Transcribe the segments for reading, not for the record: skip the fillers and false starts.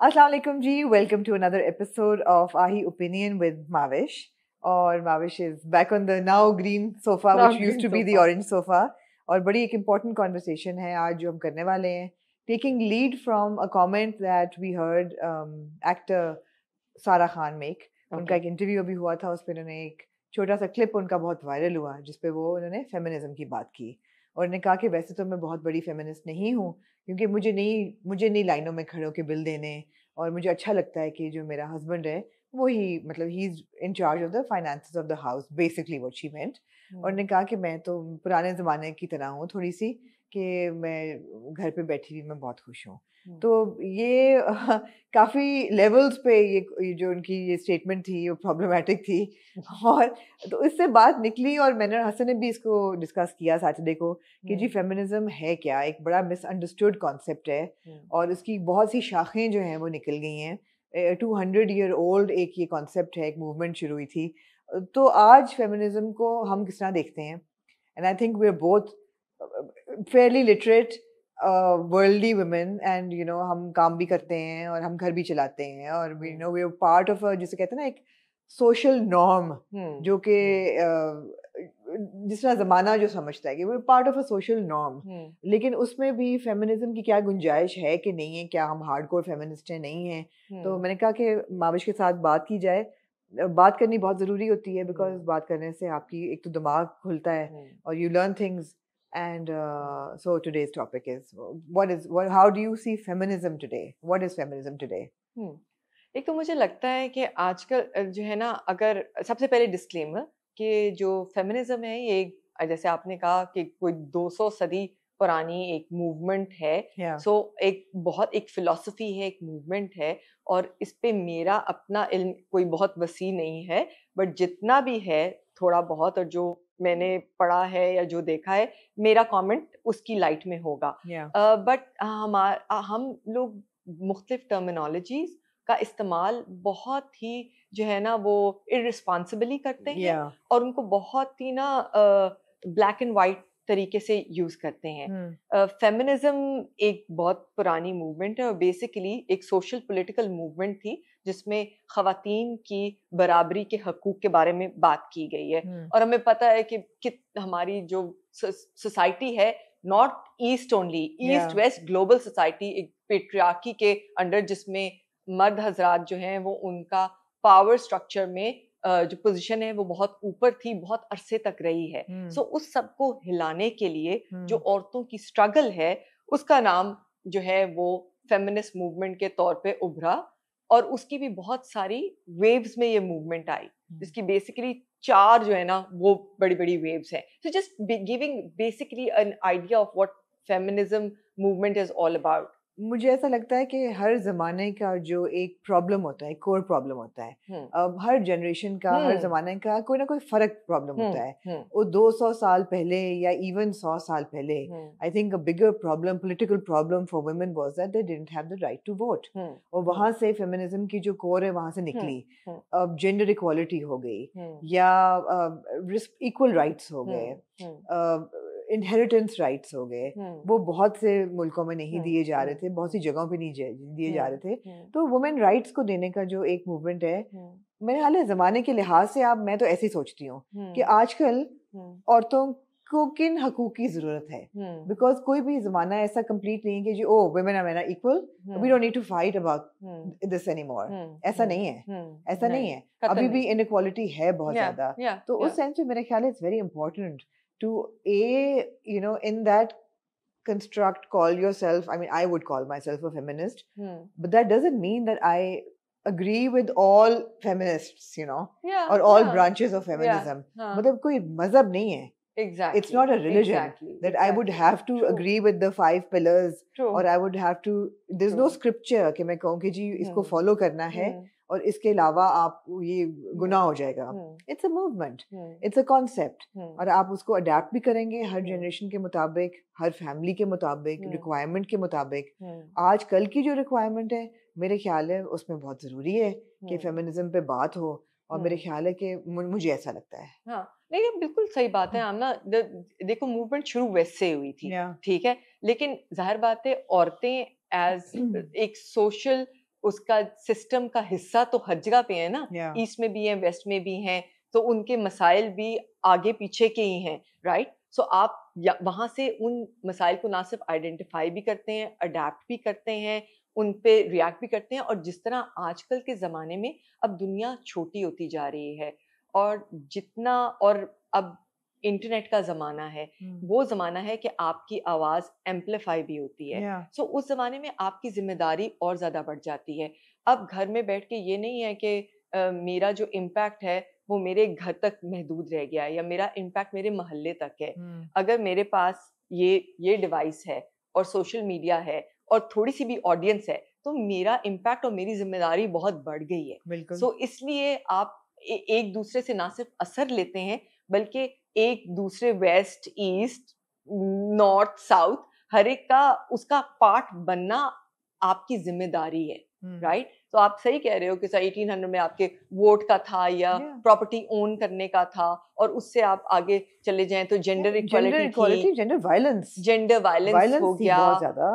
अस्सलाम वालेकुम जी, welcome to another episode of आही ओपिनियन विद माविश. और Mahvish is back on the now green sofa which used to be the orange sofa. और बड़ी एक इम्पॉर्टेंट कॉन्वर्सेशन है आज जो हम करने वाले हैं, taking lead from a comment that we heard actor Sara Khan make. उनका एक इंटरव्यू अभी हुआ था, उस पर उन्होंने एक छोटा सा क्लिप उनका बहुत वायरल हुआ जिसपे वो उन्होंने फेमिनिज्म की बात की और उन्होंने कहा कि वैसे तो मैं बहुत बड़ी फेमिनिस्ट नहीं हूँ क्योंकि मुझे नहीं लाइनों में खड़े होकर बिल देने, और मुझे अच्छा लगता है कि जो मेरा हस्बैंड है वो ही मतलब he is in charge of the finances of the house, basically what she meant. और उन्होंने कहा कि मैं तो पुराने ज़माने की तरह हूँ थोड़ी सी, कि मैं घर पे बैठी हुई मैं बहुत खुश हूँ. तो ये काफ़ी लेवल्स पे ये जो उनकी ये स्टेटमेंट थी वो प्रॉब्लमेटिक थी. और तो इससे बात निकली और मैंने और हसन ने भी इसको डिस्कस किया सैटरडे को कि जी फेमिनिज्म है क्या. एक बड़ा मिसअंडरस्टूड कॉन्सेप्ट है और इसकी बहुत सी शाखें जो हैं वो निकल गई हैं. 200 ईयर ओल्ड एक ये कॉन्सेप्ट है, एक मूवमेंट शुरू हुई थी. तो आज फेमिनिज्म को हम किस तरह देखते हैं? And I think we are both fairly literate worldly women, and you know हम काम भी करते हैं और हम घर भी चलाते हैं और we know we are part of जिसे कहते हैं ना एक सोशल नॉर्म, जो कि जिस तरह ज़माना जो समझता है कि वो part of a social norm. लेकिन उसमें भी फेमिनिज्म की क्या गुंजाइश है कि नहीं है, क्या हम हार्डकोर फेमिनिस्ट हैं नहीं हैं. तो मैंने कहा कि माविश के साथ बात की जाए. बात करनी बहुत ज़रूरी होती है बिकॉज बात करने से आपकी एक तो दिमाग खुलता है और you learn things. And so today's topic is how do you see feminism today? What is feminism today? एक तो मुझे लगता है कि आजकल जो है ना, अगर सबसे पहले डिस्क्लेमर कि जो फेमिनिज्म है ये जैसे आपने कहा कि कोई 200 सदी पुरानी एक मूवमेंट है. सो एक फिलॉसफी है, एक मूवमेंट है और इस पे मेरा अपना इल्म कोई बहुत वसी नहीं है, बट जितना भी है थोड़ा बहुत और जो मैंने पढ़ा है या जो देखा है, मेरा कमेंट उसकी लाइट में होगा. बट हम लोग मुख्तलिफ टर्मिनोलॉजीज का इस्तेमाल बहुत ही जो है ना वो इररिस्पॉन्सिबली करते हैं और उनको बहुत ही ना ब्लैक एंड वाइट तरीके से यूज करते हैं. फेमिनिज्म एक बहुत पुरानी मूवमेंट है और बेसिकली एक सोशल पॉलिटिकल मूवमेंट थी जिसमें खवातीन की बराबरी के हकूक के बारे में बात की गई है. और हमें पता है कि हमारी जो सोसाइटी है, not east only, east west global society, एक पेट्रियार्की के अंडर जिसमें मर्द हजरात जो हैं वो उनका पावर स्ट्रक्चर में जो पोजीशन है वो बहुत ऊपर थी, बहुत अरसे तक रही है. सो उस सब को हिलाने के लिए जो औरतों की स्ट्रगल है उसका नाम जो है वो फेमिनिस्ट मूवमेंट के तौर पे उभरा और उसकी भी बहुत सारी वेव्स में ये मूवमेंट आई, जिसकी बेसिकली 4 जो है ना वो बड़ी बड़ी वेव्स है. So just giving basically an idea of what feminism movement is all about. मुझे ऐसा लगता है कि हर ज़माने का जो एक प्रॉब्लम होता है, कोर प्रॉब्लम होता है, हर जनरेशन का, हर ज़माने का कोई ना कोई फ़र्क प्रॉब्लम होता है. वो 200 साल पहले या इवन 100 साल पहले, I think a bigger problem, political problem for women was that they didn't have the right to vote. और वहाँ से फेमिनिज्म की जो कोर है वहाँ से निकली. अब जेंडर इक्वालिटी हो गई या इक्वल राइट्स हो गए, इनहेरिटेंस राइट्स हो गए, वो बहुत से मुल्कों में नहीं दिए जा रहे थे, बहुत सी जगहों पे नहीं दिए जा रहे थे. तो वुमेन राइट्स को देने का जो एक मूवमेंट है, मेरे ख्याल है ज़माने के लिहाज से मैं तो ऐसे ही सोचती हूँ कि आजकल औरतों को किन हकूक की ज़रूरत है. बिकॉज कोई भी ज़माना ऐसा कंप्लीट नहीं है कि जी oh women are men equal, we don't need to fight about this anymore. ऐसा नहीं है, ऐसा नहीं है. अभी भी इनइक्वालिटी है बहुत ज़्यादा. तो उस सेंस में मेरे ख्याल है it's very important to in that construct call yourself, I mean I would call myself a feminist, but that doesn't mean that I agree with all feminists, or all branches of feminism. मतलब कोई मजहब नहीं है. Exactly. It's not a religion that I would have to agree with the 5 pillars, or I would have to, there's no scripture कि मैं कहूँ कि जी इसको follow करना है और इसके अलावा आप ये गुनाह हो जाएगा. It's a movement, it's a concept, और आप उसको अडेप्ट भी करेंगे हर जनरेशन के मुताबिक, हर फैमिली के मुताबिक, रिक्वायरमेंट के मुताबिक. आज कल की जो रिक्वायरमेंट है मेरे ख्याल है उसमें बहुत ज़रूरी है कि फेमिनिज्म पे बात हो, और मेरे ख्याल है कि मुझे ऐसा लगता है. हाँ, नहीं बिल्कुल सही बात है आमना. देखो मूवमेंट शुरू वैसे हुई थी, ठीक है, लेकिन जाहिर बात है औरतें एज एक सोशल उसका सिस्टम का हिस्सा तो हर जगह पे है ना, Yeah. ईस्ट में भी है, वेस्ट में भी हैं, तो उनके मसाइल भी आगे पीछे के ही हैं, राइट? सो आप वहां से उन मसाइल को ना सिर्फ आइडेंटिफाई भी करते हैं, अडेप्ट भी करते हैं, उन पे रिएक्ट भी करते हैं, और जिस तरह आजकल के ज़माने में अब दुनिया छोटी होती जा रही है, और जितना, और अब इंटरनेट का ज़माना है, वो ज़माना है कि आपकी आवाज़ एम्पलीफाई भी होती है। Yeah. सो उस ज़माने में आपकी ज़िम्मेदारी और ज़्यादा बढ़ जाती है। अब घर में बैठ के ये नहीं है कि मेरा जो इम्पैक्ट है वो मेरे घर तक महदूद रह गया है, या मेरा इम्पैक्ट मेरे मोहल्ले तक है। अगर मेरे पास ये डिवाइस है और सोशल मीडिया है और थोड़ी सी भी ऑडियंस है, तो मेरा इम्पैक्ट और मेरी जिम्मेदारी बहुत बढ़ गई है। बिल्कुल। सो इसलिए आप एक दूसरे से ना सिर्फ असर लेते हैं, बल्कि एक दूसरे वेस्ट, ईस्ट, नॉर्थ, साउथ, हर एक का उसका पार्ट बनना आपकी जिम्मेदारी है, राइट? तो आप सही कह रहे हो कि 1800 में आपके वोट का था या प्रॉपर्टी ओन करने का था, और उससे आप आगे चले जाएं तो जेंडर इक्वालिटी, जेंडर वायलेंस हो गया,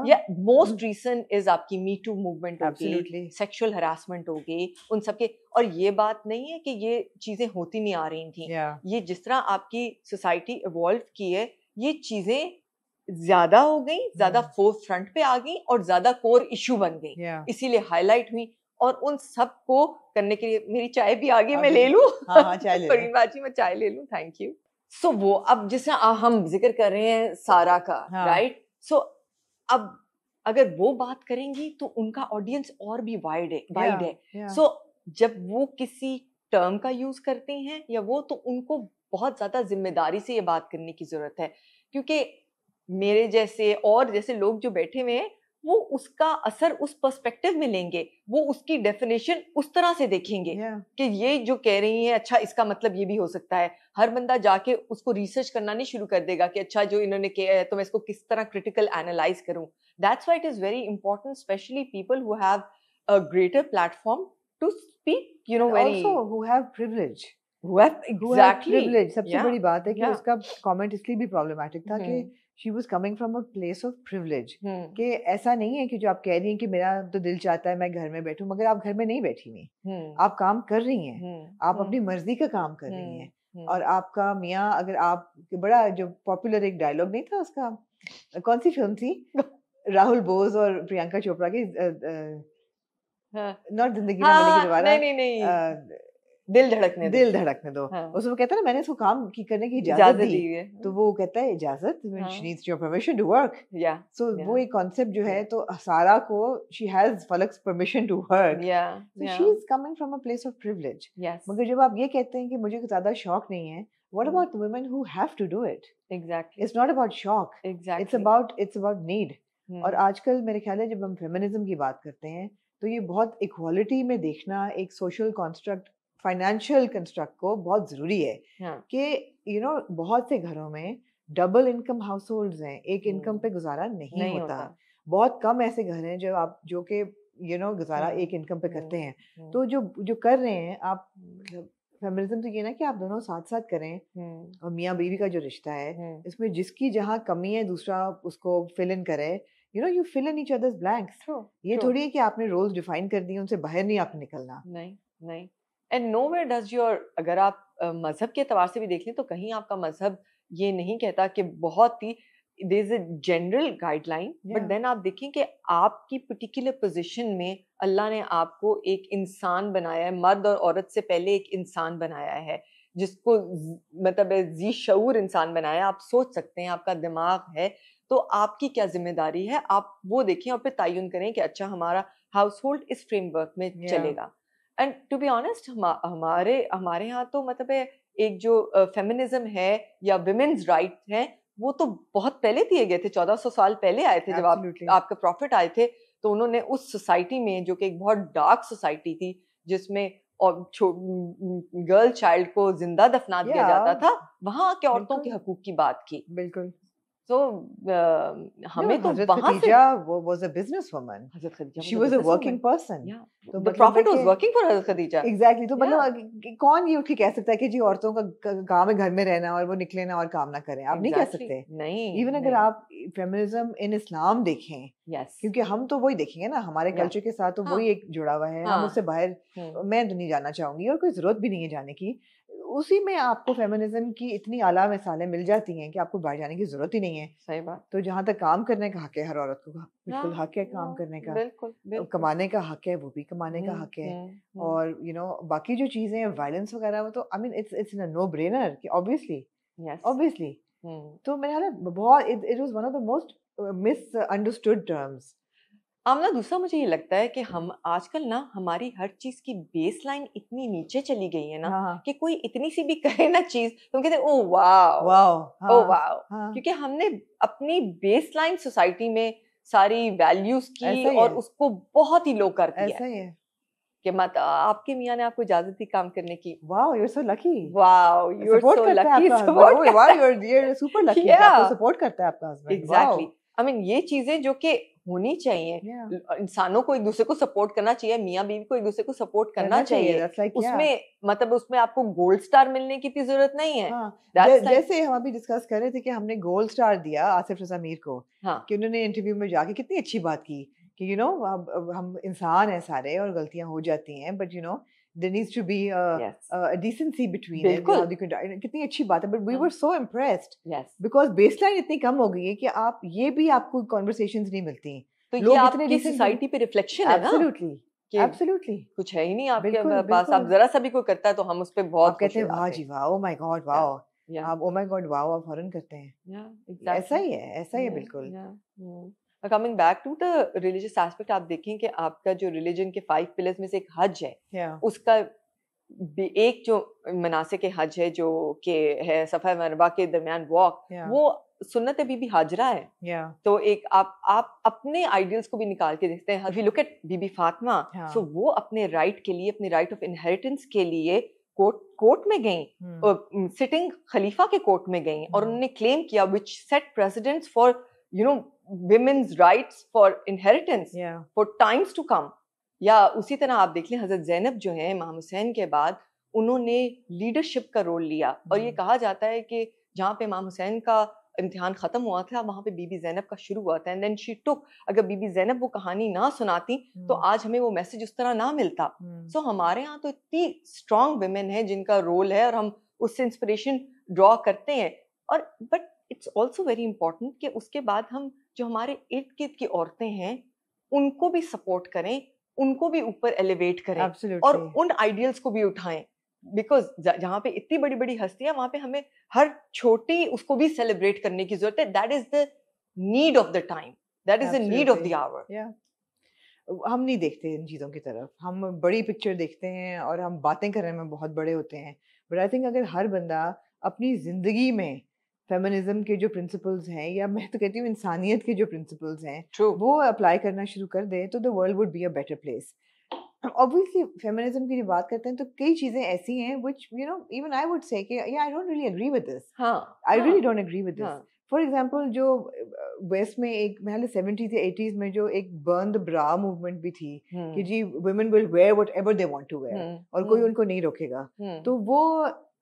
या मोस्ट रीसेंट इज आपकी मी टू मूवमेंट होगी, सेक्सुअल हरासमेंट होगी, उन सबके। और ये बात नहीं है कि ये चीजें होती नहीं आ रही थी, ये जिस तरह आपकी सोसाइटी इवॉल्व की है, ये चीजें ज्यादा हो गई, ज्यादा फोर्थ फ्रंट पे आ गई और ज्यादा कोर इशू बन गई, इसीलिए हाईलाइट हुई। और उन सब को करने के लिए मेरी चाय भी आ गई, मैं ले लूं? परवीन बाजी, मैं चाय ले लूं, थैंक यू। सो वो अब जैसे हम जिक्र कर रहे हैं सारा का, राइट? सो अब अगर वो बात करेंगी तो उनका ऑडियंस और भी वाइड है। सो जब वो किसी टर्म का यूज करते हैं या वो, तो उनको बहुत ज्यादा जिम्मेदारी से ये बात करने की जरूरत है, क्योंकि मेरे जैसे और जैसे लोग जो बैठे हुए हैं, वो उसका असर उस पर्सपेक्टिव में लेंगे, वो उसकी डेफिनेशन उस तरह से देखेंगे कि ये जो कह रही है, अच्छा इसका मतलब ये भी हो सकता है। हर बंदा जाके उसको रिसर्च करना नहीं शुरू कर देगा कि अच्छा जो इन्होंने किया है तो मैं इसको किस तरह क्रिटिकल एनालाइज करूं। That's why it is very important, specially people who have a greater platform to speak, you know, very also who have privilege, exactly. सबसे बड़ी बात है कि उसका कमेंट इसलिए भी प्रॉब्लमेटिक था कि she was coming from a place of privilege, कि ऐसा नहीं है कि जो आप कह रही हैं कि मेरा तो दिल चाहता है मैं घर में बैठूं, मगर आप घर में नहीं बैठी हुई, आप काम कर रही हैं, आप अपनी मर्जी का काम कर रही हैं, और आपका मियाँ, अगर आप बड़ा जो पॉपुलर एक डायलॉग नहीं था उसका, कौन सी फिल्म थी, राहुल बोस और प्रियंका चोपड़ा की, नॉट जिंदगी ना मिलेगी दोबारा, नहीं, दिल धड़कने दो। उसमें कहता है ना, मैंने इसको काम की करने की इजाजत दी है, तो वो कहता है इजाजत, she needs your permission to work. So वो एक कॉन्सेप्ट जो है, तो सारा को she has Falak's permission to work. So she is coming from a place of privilege. मगर जब आप ये कहते हैं कि मुझे ज्यादा शौक नहीं है, what about the women who have to do it? Exactly. It's not about shock. Exactly. It's about need. और आजकल मेरे ख्याल है जब हम फेमिनिज्म की बात करते हैं, तो ये बहुत इक्वालिटी में देखना, एक सोशल कॉन्स्ट्रक्ट, फाइनेंशियल कंस्ट्रक्ट को बहुत ज़रूरी है कि यू नो बहुत से घरों में डबल इनकम हाउस होल्ड्स हैं, एक इनकम पे गुजारा नहीं होता। बहुत कम ऐसे घर हैं जो कि यू नो गुजारा एक इनकम पे करते हैं। तो जो कर रहे हैं आप, फेमिनिज्म तो ये ना कि आप दोनों साथ साथ करें, और मियाँ बीवी का जो रिश्ता है इसमें जिसकी जहाँ कमी है दूसरा उसको फिल इन करे, you know, you fill in each others blanks. ये थोड़ी है कि आपने रोल्स डिफाइन कर दिए, उनसे बाहर नहीं आपने निकलना। नहीं। एंड नोवेयर डज योर, अगर आप मजहब के एतबार से भी देख लें तो कहीं आपका मजहब ये नहीं कहता कि बहुत ही there is a general guideline, but then आप देखें कि आपकी पर्टिकुलर पोजीशन में अल्लाह ने आपको एक इंसान बनाया है, मर्द और औरत से पहले एक इंसान बनाया है, जिसको मतलब जी शऊर इंसान बनाया है। आप सोच सकते हैं, आपका दिमाग है, तो आपकी क्या जिम्मेदारी है, आप वो देखें और फिर तयन करें कि अच्छा हमारा हाउस होल्ड इस फ्रेमवर्क में चलेगा। एंड टू बी ऑनेस्ट, हमारे यहाँ तो मतलब है एक जो फेमिनिज्म है या विमेन्स राइट हैं, वो तो बहुत पहले दिए गए थे, 1400 साल पहले आए थे। जब आपके प्रॉफिट आए थे तो उन्होंने उस सोसाइटी में, जो कि एक बहुत डार्क सोसाइटी थी जिसमें गर्ल चाइल्ड को जिंदा दफना दिया जाता था, वहां के औरतों के हकूक की बात की। बिल्कुल। So हमें तो हज़रत वहां से Khadija was a businesswoman. Hazrat Khadija She was was a a working businesswoman. person. Yeah. तो The मतलब है prophet was कि working for Hazrat Khadija. Exactly तो Yeah. मतलब कौन ये उठ के कह सकता है कि जी औरतों का काम है घर में रहना और वो निकले ना और काम ना करें, आप नहीं कह Exactly. सकते. नहीं इवन अगर नहीं. आप फेमिनिज्म इन इस्लाम देखें, Yes. क्योंकि हम तो वही देखेंगे ना, हमारे Yeah. कल्चर के साथ तो हाँ. वही एक जुड़ा हुआ है, हम हाँ. उससे बाहर मैं तो नहीं जाना चाहूंगी और कोई जरूरत भी नहीं है जाने की. उसी में आपको फेमिनिज्म की इतनी आला मिसालें मिल जाती हैं कि आपको बाहर जाने की जरूरत ही नहीं है. सही बात. तो जहाँ तक काम करने का हक है हर औरत को, बिल्कुल हाँ, हक है काम हाँ, करने का, बिल्कुल बिल्कुल. कमाने का हक है, वो भी कमाने का हक है. और बाकी जो चीजें हैं वायलेंस वगैरह, वो तो I mean it's no brainer कि ऑब्वियसली Yes. ऑब्वियसली. तो मेरे ख्याल है बहुत it was one of the most misunderstood terms. Amna दूसरा मुझे ये लगता है कि हम आजकल ना हमारी हर चीज की बेसलाइन इतनी नीचे चली गई है ना हाँ कि कोई इतनी सी भी करे ना चीज तो हम कहते हैं oh wow wow. Oh wow, हाँ क्योंकि हमने अपनी बेसलाइन सोसाइटी में सारी वैल्यूज की ऐसा ही और है. उसको बहुत ही लो कर दिया ऐसा है ही है. कि मत आपके मियाँ ने आपको इजाजत दी काम करने की. Wow you are so lucky. Wow you are support so करता है लकी. आपका husband. Wow you are super lucky. आपको सपोर्ट करता है आपका हस्बैंड. एग्जैक्टली. आई मीन ये चीजें जो कि होनी चाहिए. इंसानों को एक दूसरे को सपोर्ट करना चाहिए, मियाँ बीवी को एक दूसरे को सपोर्ट करना चाहिए. उसमें मतलब उसमें आपको गोल्ड स्टार मिलने की जरूरत नहीं है. जैसे हम अभी डिस्कस कर रहे थे कि हमने गोल्ड स्टार दिया आसिफ रज़ा मीर को, कि उन्होंने इंटरव्यू में जाके कितनी अच्छी बात की कि अब हम इंसान हैं सारे और गलतियां हो जाती हैं, but there needs to be a decency between it. कितनी अच्छी बात है. But we were so impressed. Yes. Because baseline इतनी कम हो गई है कि आप ये भी आपको conversations नहीं मिलती. तो ये आपकी सोसाइटी पे रिफ्लेक्शन है ना. Absolutely. Absolutely. कुछ है ही नहीं आपके पास. आप जरा सा भी कोई करता है तो हम उस पे बहुत कहते हैं वाह जी वाह, oh my god वाह. आप oh my god वाह आप फौरन करते हैं. ऐसा ही है बिल्कुल. Coming back to the religious aspect, आप देखें कि आपका जो religion के 5 pillars में से एक हज है, उसका एक जो मनासिक के हज है जो कि है सफा मरवा के दरमियान वॉक, वो सुन्नत बीबी हाजरा है. तो एक आप अपने आइडियल्स को भी निकाल के देखते हैं. If you look at Bibi Fatima, so वो अपने राइट के लिए, अपने राइट ऑफ इनहेरिटेंस के लिए कोर्ट में गई, सिटिंग खलीफा के कोर्ट में गई और उन्होंने क्लेम किया which set precedents for women's rights for inheritance for times to come. या उसी तरह आप देख लें हजरत ज़ैनब जो है इमाम हुसैन के बाद उन्होंने लीडरशिप का रोल लिया. और ये कहा जाता है कि जहाँ पे इमाम हुसैन का इम्तिहान खत्म हुआ था वहाँ पे बीबी ज़ैनब का शुरू हुआ था. And then she took. अगर बीबी ज़ैनब वो कहानी ना सुनाती तो आज हमें वो मैसेज उस तरह ना मिलता. सो हमारे यहाँ तो इतनी स्ट्रॉन्ग वुमेन है जिनका रोल है और हम उससे इंस्पिरेशन ड्रॉ करते हैं. और but it's also very important कि उसके बाद हम जो हमारे इर्द गिर्द की औरतें हैं उनको भी सपोर्ट करें, उनको भी ऊपर एलिवेट करें. Absolutely. और उन आइडियल्स को भी उठाएं. बिकॉज जहाँ पे इतनी बड़ी बड़ी हस्तियां वहाँ पे हमें हर छोटी उसको भी सेलिब्रेट करने की जरूरत है. That is the need of the time. That is the need of the hour. हम नहीं देखते इन चीज़ों की तरफ. हम बड़ी पिक्चर देखते हैं और हम बातें करने में बहुत बड़े होते हैं. बट आई थिंक अगर हर बंदा अपनी जिंदगी में फेमिनिज्म के जो प्रिंसिपल्स हैं, या मैं तो कहती हूँ इंसानियत के जो प्रिंसिपल्स हैं, वो अप्लाई करना शुरू कर दे तो the world would be a better place. Obviously feminism की जब बात करते हैं तो कई चीजें ऐसी हैं which even I would say कि I don't really agree with this. I really don't agree with this. For example जो वेस्ट में एक पहले 70s या 80s में जो एक बर्न द ब्रा मूवमेंट भी थी कि जी women will wear whatever they want to wear और कोई उनको नहीं रोकेगा. तो वो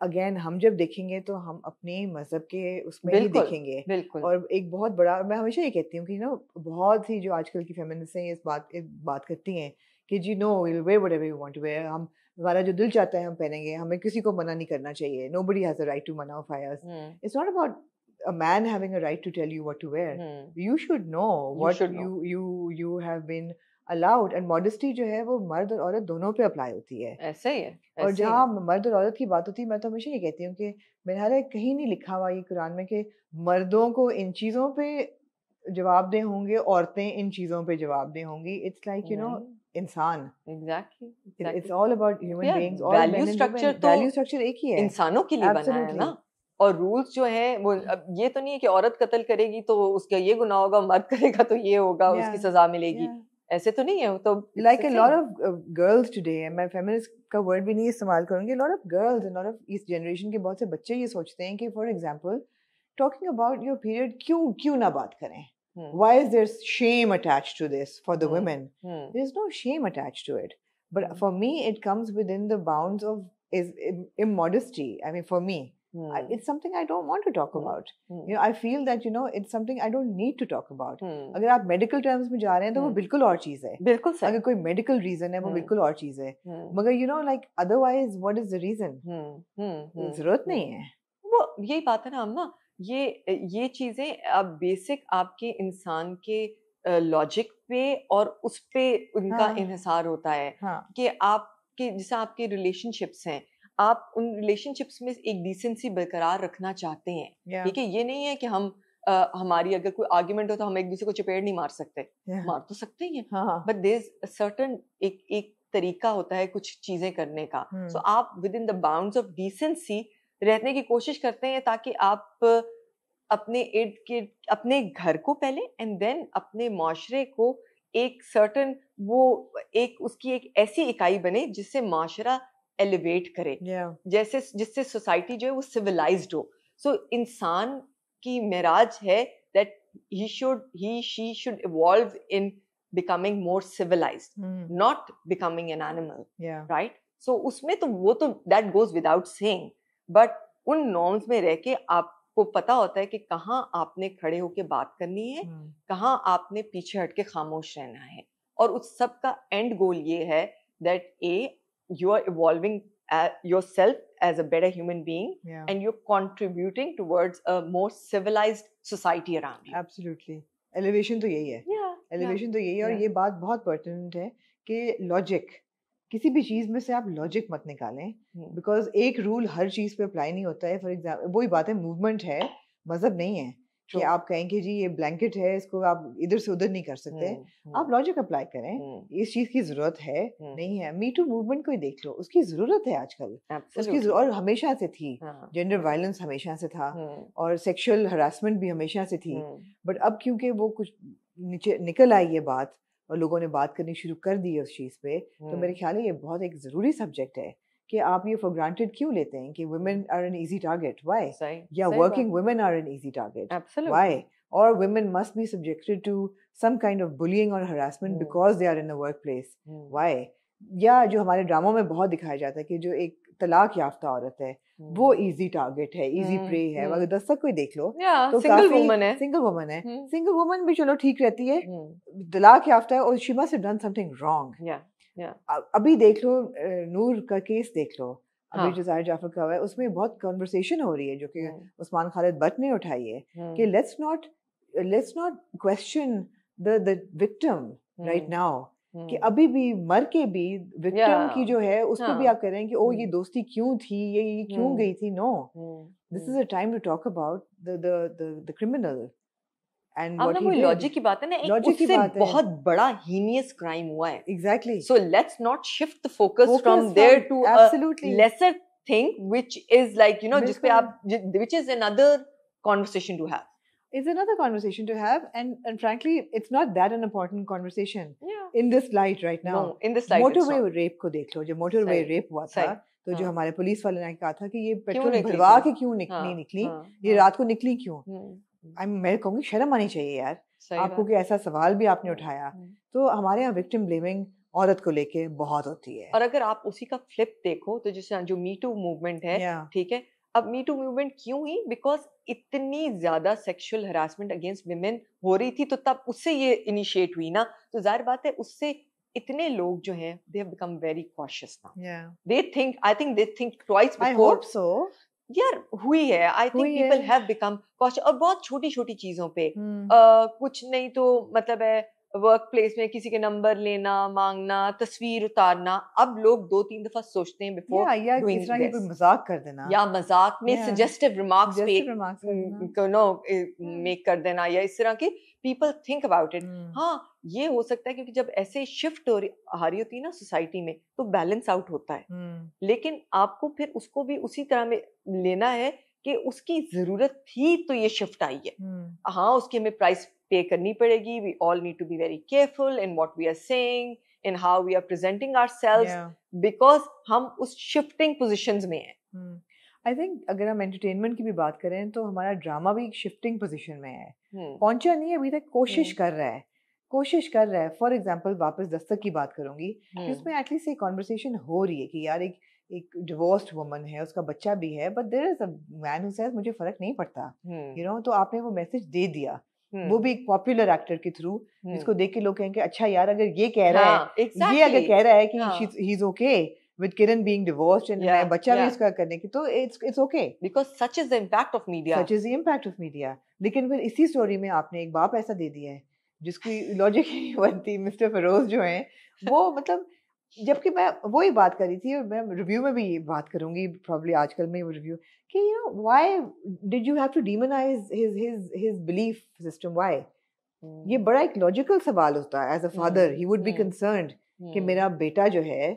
अगेन हम जब देखेंगे तो हम अपने मजहब के उसमें ही देखेंगे. और एक बहुत बड़ा, मैं हमेशा ये कहती हूँ कि बहुत सी जो आजकल की फेमिनिस्ट हैं इस बात करती हैं कि जी no will wear whatever you want to wear. हम हमारा जो दिल चाहता है हम पहनेंगे, हमें किसी को मना नहीं करना चाहिए. Nobody has a right to magnify us. It's not about a man having a right to tell you what to wear. You should know what you have been allowed. And modesty जो है वो मर्द और औरत दोनों पे apply होती है. ऐसे ही है. और जहाँ मर्द और औरत की बात होती है, मैं तो हमेशा ये कहती हूँ कि मेरे ख्याल है कहीं नहीं लिखा हुआ ये कुरान में कि मर्दों को इन चीजों पे जवाबदेह होंगे, औरतें इन चीजों पे जवाबदेह होंगी. इट्स लाइक इंसान. Exactly. It's all about human beings. Value structure एक ही है, इंसानों के लिए बना है ना. और रूल्स जो है वो अब ये तो नहीं है कि औरत कत्ल करेगी तो उसका ये गुनाह होगा, मर्द करेगा तो ये होगा, उसकी सजा मिलेगी. ऐसे तो नहीं है. तो like a lot of girls today, मैं feminist का वर्ड भी नहीं इस्तेमाल करूंगी, a lot of girls and a lot of इस जनरेशन के बहुत से बच्चे ये सोचते हैं कि for example talking about your period, क्यों ना बात करें? Hmm. Why is there shame attached to this for the women? There's no shame attached to it. But for me, it comes within the bounds of immodesty. I mean, for me, it's something I don't want to talk about. You know, I feel that, you know, it's something I don't need to talk about. अगर आप medical terms में जा रहे हैं तो वो बिल्कुल और चीज़ है. बिल्कुल सही. अगर कोई medical reason है वो बिल्कुल और चीज़ है. मगर you know, like otherwise, what is the reason? ज़रूरत नहीं है. वो यही बात है ना अम्मा, ये चीजें अब बेसिक आपके इंसान के लॉजिक पे और उस पे उनका इन्हिसार होता है कि आपके जैसे आपके रिलेशनशिप्स हैं, आप उन रिलेशनशिप्स में एक डिसेंसी बरकरार रखना चाहते हैं, ठीक है? ये नहीं है कि हम हमारी अगर कोई आर्ग्यूमेंट हो तो हम एक दूसरे को चपेट नहीं मार सकते, मार तो सकते ही हैं, बट देयर इज सर्टेन एक तरीका होता है कुछ चीजें करने का. सो आप with in the bounds of decency रहने की कोशिश करते हैं ताकि आप अपने इर्द गिर्द अपने घर को पहले एंड देन अपने माशरे को एक सर्टन वो एक उसकी एक ऐसी इकाई बने जिससे माशरा एलिवेट करे, जैसे जिससे सोसाइटी जो है वो सिविलाइज्ड हो. सो इंसान की मेराज है that he she should evolve in becoming more civilized, not becoming an animal, right? So उसमें तो वो तो that goes without saying, but उन नॉर्म्स में रह के आपको पता होता है कि कहाँ आपने खड़े होके बात करनी है, कहाँ आपने पीछे हट के खामोश रहना है, और उस सब का एंड गोल ये है that you are evolving yourself as a better human being, and you're contributing towards a more civilized society around you. Absolutely. Elevation तो यही है. Elevation तो यही है, और ये बात बहुत pertinent है कि लॉजिक, किसी भी चीज में से आप लॉजिक मत निकालें, बिकॉज एक रूल हर चीज पे अप्लाई नहीं होता है. फॉर एग्जाम्पल वही बात है, मूवमेंट है, मजहब नहीं है कि आप कहें कि जी ये ब्लैंकेट है, इसको आप इधर से उधर नहीं कर सकते. आप लॉजिक अप्लाई करें, इस चीज की जरूरत है नहीं है. मी टू मूवमेंट को ही देख लो, उसकी जरूरत है आजकल, उसकी और हमेशा से थी. जेंडर वायलेंस हमेशा से था, और सेक्सुअल हरासमेंट भी हमेशा से थी. बट अब क्योंकि वो कुछ नीचे निकल आई ये बात और लोगों ने बात करनी शुरू कर दी है उस चीज पे, तो मेरे ख्याल है ये बहुत एक जरूरी सब्जेक्ट है कि आप ये फॉर ग्रांटेड क्यों लेते हैं कि women are an easy target. Why? या working women are an easy target. Absolutely. Why? Or women must be subjected to some kind of bullying or harassment because they are in the workplace. Why? या जो हमारे ड्रामों में बहुत दिखाया जाता है कि जो एक तलाक याफ्ता औरत है वो इजी टारगेट है, इजी प्रे है. अगर दस्तक कोई देख लो तो सिंगल वुमन है, सिंगल वुमन भी चलो ठीक रहती है, तलाक याफ्ता है और she must have done something wrong. अभी देख लो नूर का केस देख लो, अभी जो ज़ाहिर जाफर का हुआ है उसमें बहुत कन्वर्सेशन हो रही है जो कि उस्मान खालिद भट्ट ने उठाई है कि let's not question the victim right now, कि अभी भी मर के भी विक्टिम की जो है उसको भी आप कह रहे हैं कि ओ ये दोस्ती क्यों थी, ये क्यों गई थी. No, this is a time to talk about the criminal. And what he logic की बात है ना, एक उससे बहुत बड़ा हीनियस क्राइम हुआ है. Exactly. So let's not shift the focus from there to a lesser thing which is like you know जिस पे आप which is another conversation to have. It's another conversation to have, and frankly, it's not that an important conversation in this light right now. No, in this light. Motorway rape को देख लो, जो motorway rape हुआ था, तो जो हमारे police वाले ने कहा था कि ये पेट्रोल भरवा के क्यों नहीं निकली, ये रात को निकली क्यों. मैं कहूँगी शर्म आनी चाहिए यार आपको कि ऐसा सवाल भी आपने उठाया. तो हमारे यहाँ विक्टिम ब्लेमिंग औरत को लेके बहुत होती है. और अगर आप उसी का फ्लिप देखो तो जैसे जो मी टू मूवमेंट है, ठीक है, अब मी टू मूवमेंट क्यों हुई? बिकॉज इतनी ज्यादा सेक्सुअल हरासमेंट अगेंस्ट विमेन हो रही थी, तो तब उससे ये इनिशिएट हुई ना, तो जाहिर बात है उससे इतने लोग जो हैं they have become very cautious now. They think, I think they think twice before. I hope so यार हुई है. I think people have become cautious, और बहुत छोटी छोटी चीजों पे कुछ नहीं तो मतलब है वर्क प्लेस में किसी के नंबर लेना, मांगना, तस्वीर उतारना, अब लोग 2-3 दफा सोचते हैं बिफोर डूइंग दिस. कोई मजाक कर देना या मजाक में सजेस्टिव रिमार्क्स मेक कर देना या इस तरह की पीपल थिंक अबाउट इट. हाँ ये हो सकता है क्योंकि जब ऐसे शिफ्ट हो रही होती है ना सोसाइटी में तो बैलेंस आउट होता है. लेकिन आपको फिर उसको भी उसी तरह में लेना है कि उसकी जरूरत थी तो ये शिफ्ट आई है. हाँ उसकी हमें प्राइस पे करनी पड़ेगी. We all need to be very careful in what we are saying, in how we are presenting ourselves, because हम उस shifting positions में हैं. आई थिंक अगर हम एंटरटेनमेंट की भी बात करें तो हमारा ड्रामा भी एक शिफ्टिंग पोजीशन में है, पहुंचा नहीं है अभी तक, कोशिश कर रहा है। फॉर एग्जांपल वापस दस्तक की बात करूंगी कि उसमें एटलीस्ट एक कॉन्वर्सेशन हो रही है कि यार एक डिवोर्स्ड वुमन है, उसका बच्चा भी है, but there is a man who says मुझे फर्क नहीं पड़ता, यू नो। तो आपने वो मैसेज दे दिया, वो भी एक पॉपुलर एक्टर के थ्रू, जिसको देख के लोग कहेंगे अच्छा यार अगर ये कह रहा है, ये अगर कह रहा है कि he is okay with Kiran being divorced and बच्चा भी इसका करने की, तो it's okay because such is the impact of media. लेकिन फिर इसी स्टोरी में आपने एक बाप ऐसा दे दिया है जिसकी लॉजिक ही नहीं बनती। मिस्टर फरोज जो हैं वो मतलब, जबकि मैं वही बात कर रही थी और मैं रिव्यू में भी ये बात करूंगी प्रॉब्ली आजकल में रिव्यू कि you know why did you have to demonize his belief system, why? ये बड़ा एक लॉजिकल सवाल होता है। As a father he would be concerned कि मेरा बेटा जो है,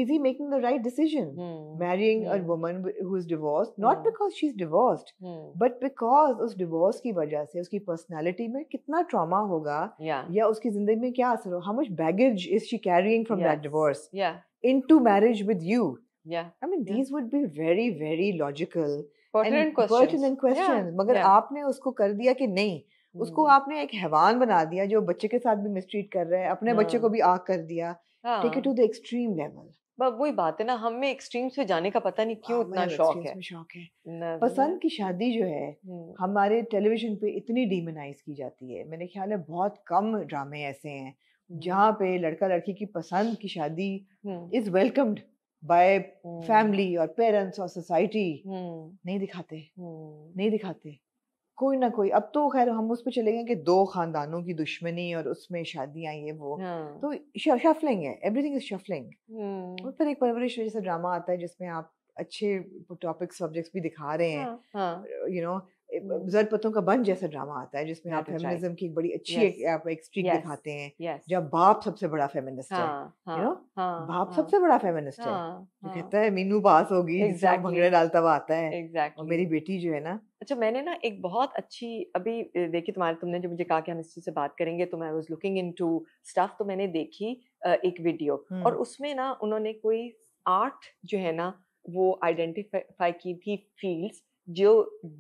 is he making the right decision marrying a woman who is divorced, not because she's divorced but because उस divorce की वजह से उसकी personality में कितना trauma होगा, या उसकी जिंदगी में क्या असर हो, how much baggage is she carrying from that divorce into marriage with you. I mean these would be very very logical pertinent questions. मगर आपने उसको कर दिया कि नहीं, उसको आपने एक हैवान बना दिया जो बच्चे के साथ भी मिसट्रीट कर रहा है, अपने बच्चे को भी आग कर दिया, take it to the extreme level. बस वही बात है ना, हमें एक्सट्रीम्स पे जाने का पता नहीं क्यों इतना शौक है। पसंद की शादी जो है हमारे टेलीविजन पे इतनी डीमोनाइज की जाती है, मेरे ख्याल है बहुत कम ड्रामे ऐसे हैं जहाँ पे लड़का लड़की की पसंद की शादी इज वेलकम्ड बाय फैमिली और पेरेंट्स और सोसाइटी। नहीं दिखाते कोई ना कोई। अब तो खैर हम उस पर चले गए कि दो खानदानों की दुश्मनी और उसमें शादियां ये वो, तो शफलिंग है, एवरीथिंग इज शफलिंग। और फिर एक परवरिश जैसा ड्रामा आता है जिसमें आप अच्छे टॉपिक सब्जेक्ट्स भी दिखा रहे हैं, यू नो, ज़रपतों का बंद जैसा ड्रामा आता है जिसमें आप फेमिनिज्म की एक बड़ी अच्छी एक स्ट्रीक दिखाते हैं, जब बाप सबसे बड़ा फेमिनिस्ट है, यू नो, बाप सबसे बड़ा फेमिनिस्ट है, जो कहता है मीनू पास होगी, भंगड़े डालता हुआ आता है, और मेरी बेटी जो है ना। अच्छा, मैंने ना एक बहुत अच्छी अभी देखी तुमने जो मुझे कहा कि हम इस चीज़ से बात करेंगे, तो मैं वाज लुकिंग इनटू स्टफ, तो मैंने देखी एक वीडियो, और उसमें ना उन्होंने कोई 8 जो है ना वो आइडेंटिफाई की थी फील्ड्स जो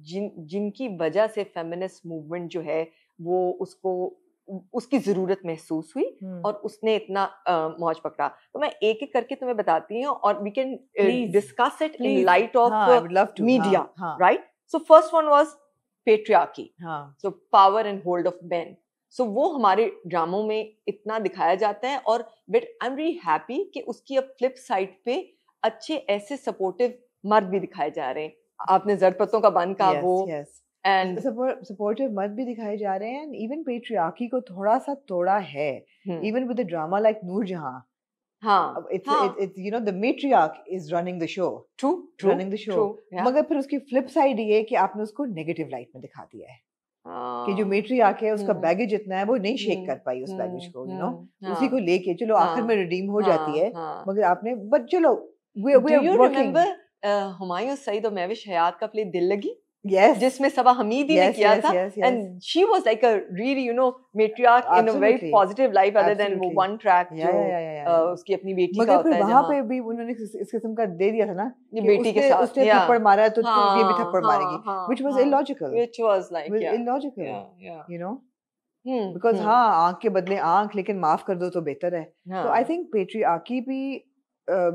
जिनकी वजह से फेमिनिस्ट मूवमेंट जो है वो उसकी जरूरत महसूस हुई और उसने इतना मौज पकड़ा। तो मैं एक एक करके तुम्हें बताती हूँ और we can discuss it in light of media, right? So first one was patriarchy, so power and hold of men. So वो हमारे ड्रामों में इतना दिखाया जाता है, और but I am really happy कि उसकी अब फ्लिप साइड पे अच्छे ऐसे सपोर्टिव मर्द भी दिखाए जा रहे हैं। आपने ज़रपतों का बंद कहा, वो एंड सपोर्टिव मर्द भी दिखाए जा रहे हैं, इवन पेट्रियार्की को थोड़ा सा तोड़ा है, even with the drama like Noor Jahan. it's you know the matriarch is running the show, running the show, मगर फिर उसकी फ्लिप साइड ये है कि आपने उसको नेगेटिव लाइट में दिखा दिया है कि जो मेट्रियार्क है उसका बैगेज इतना है, वो नहीं शेक कर पाई उस बैगेज को, यू नो, उसी को लेके चलो आखिर में रिडीम हो जाती है, मगर आपने बट चलो we are working. Humayun Saeed और महविश हयात का प्ले दिल लगी, जिसमें सबा हमीदी ने किया था, and she was like a really, you know, matriarch in a very positive life other than वो one track जो उसकी अपनी बेटी का होता है, वहाँ पे भी उन्होंने इस किस्म का दे दिया था ना कि बेटी के साथ उसने थप्पड़ मारा है तो ये भी थप्पड़ मारेगी, which was illogical, you know, because आंख के बदले आंख, लेकिन माफ कर दो तो बेहतर है। So I think patriarchy भी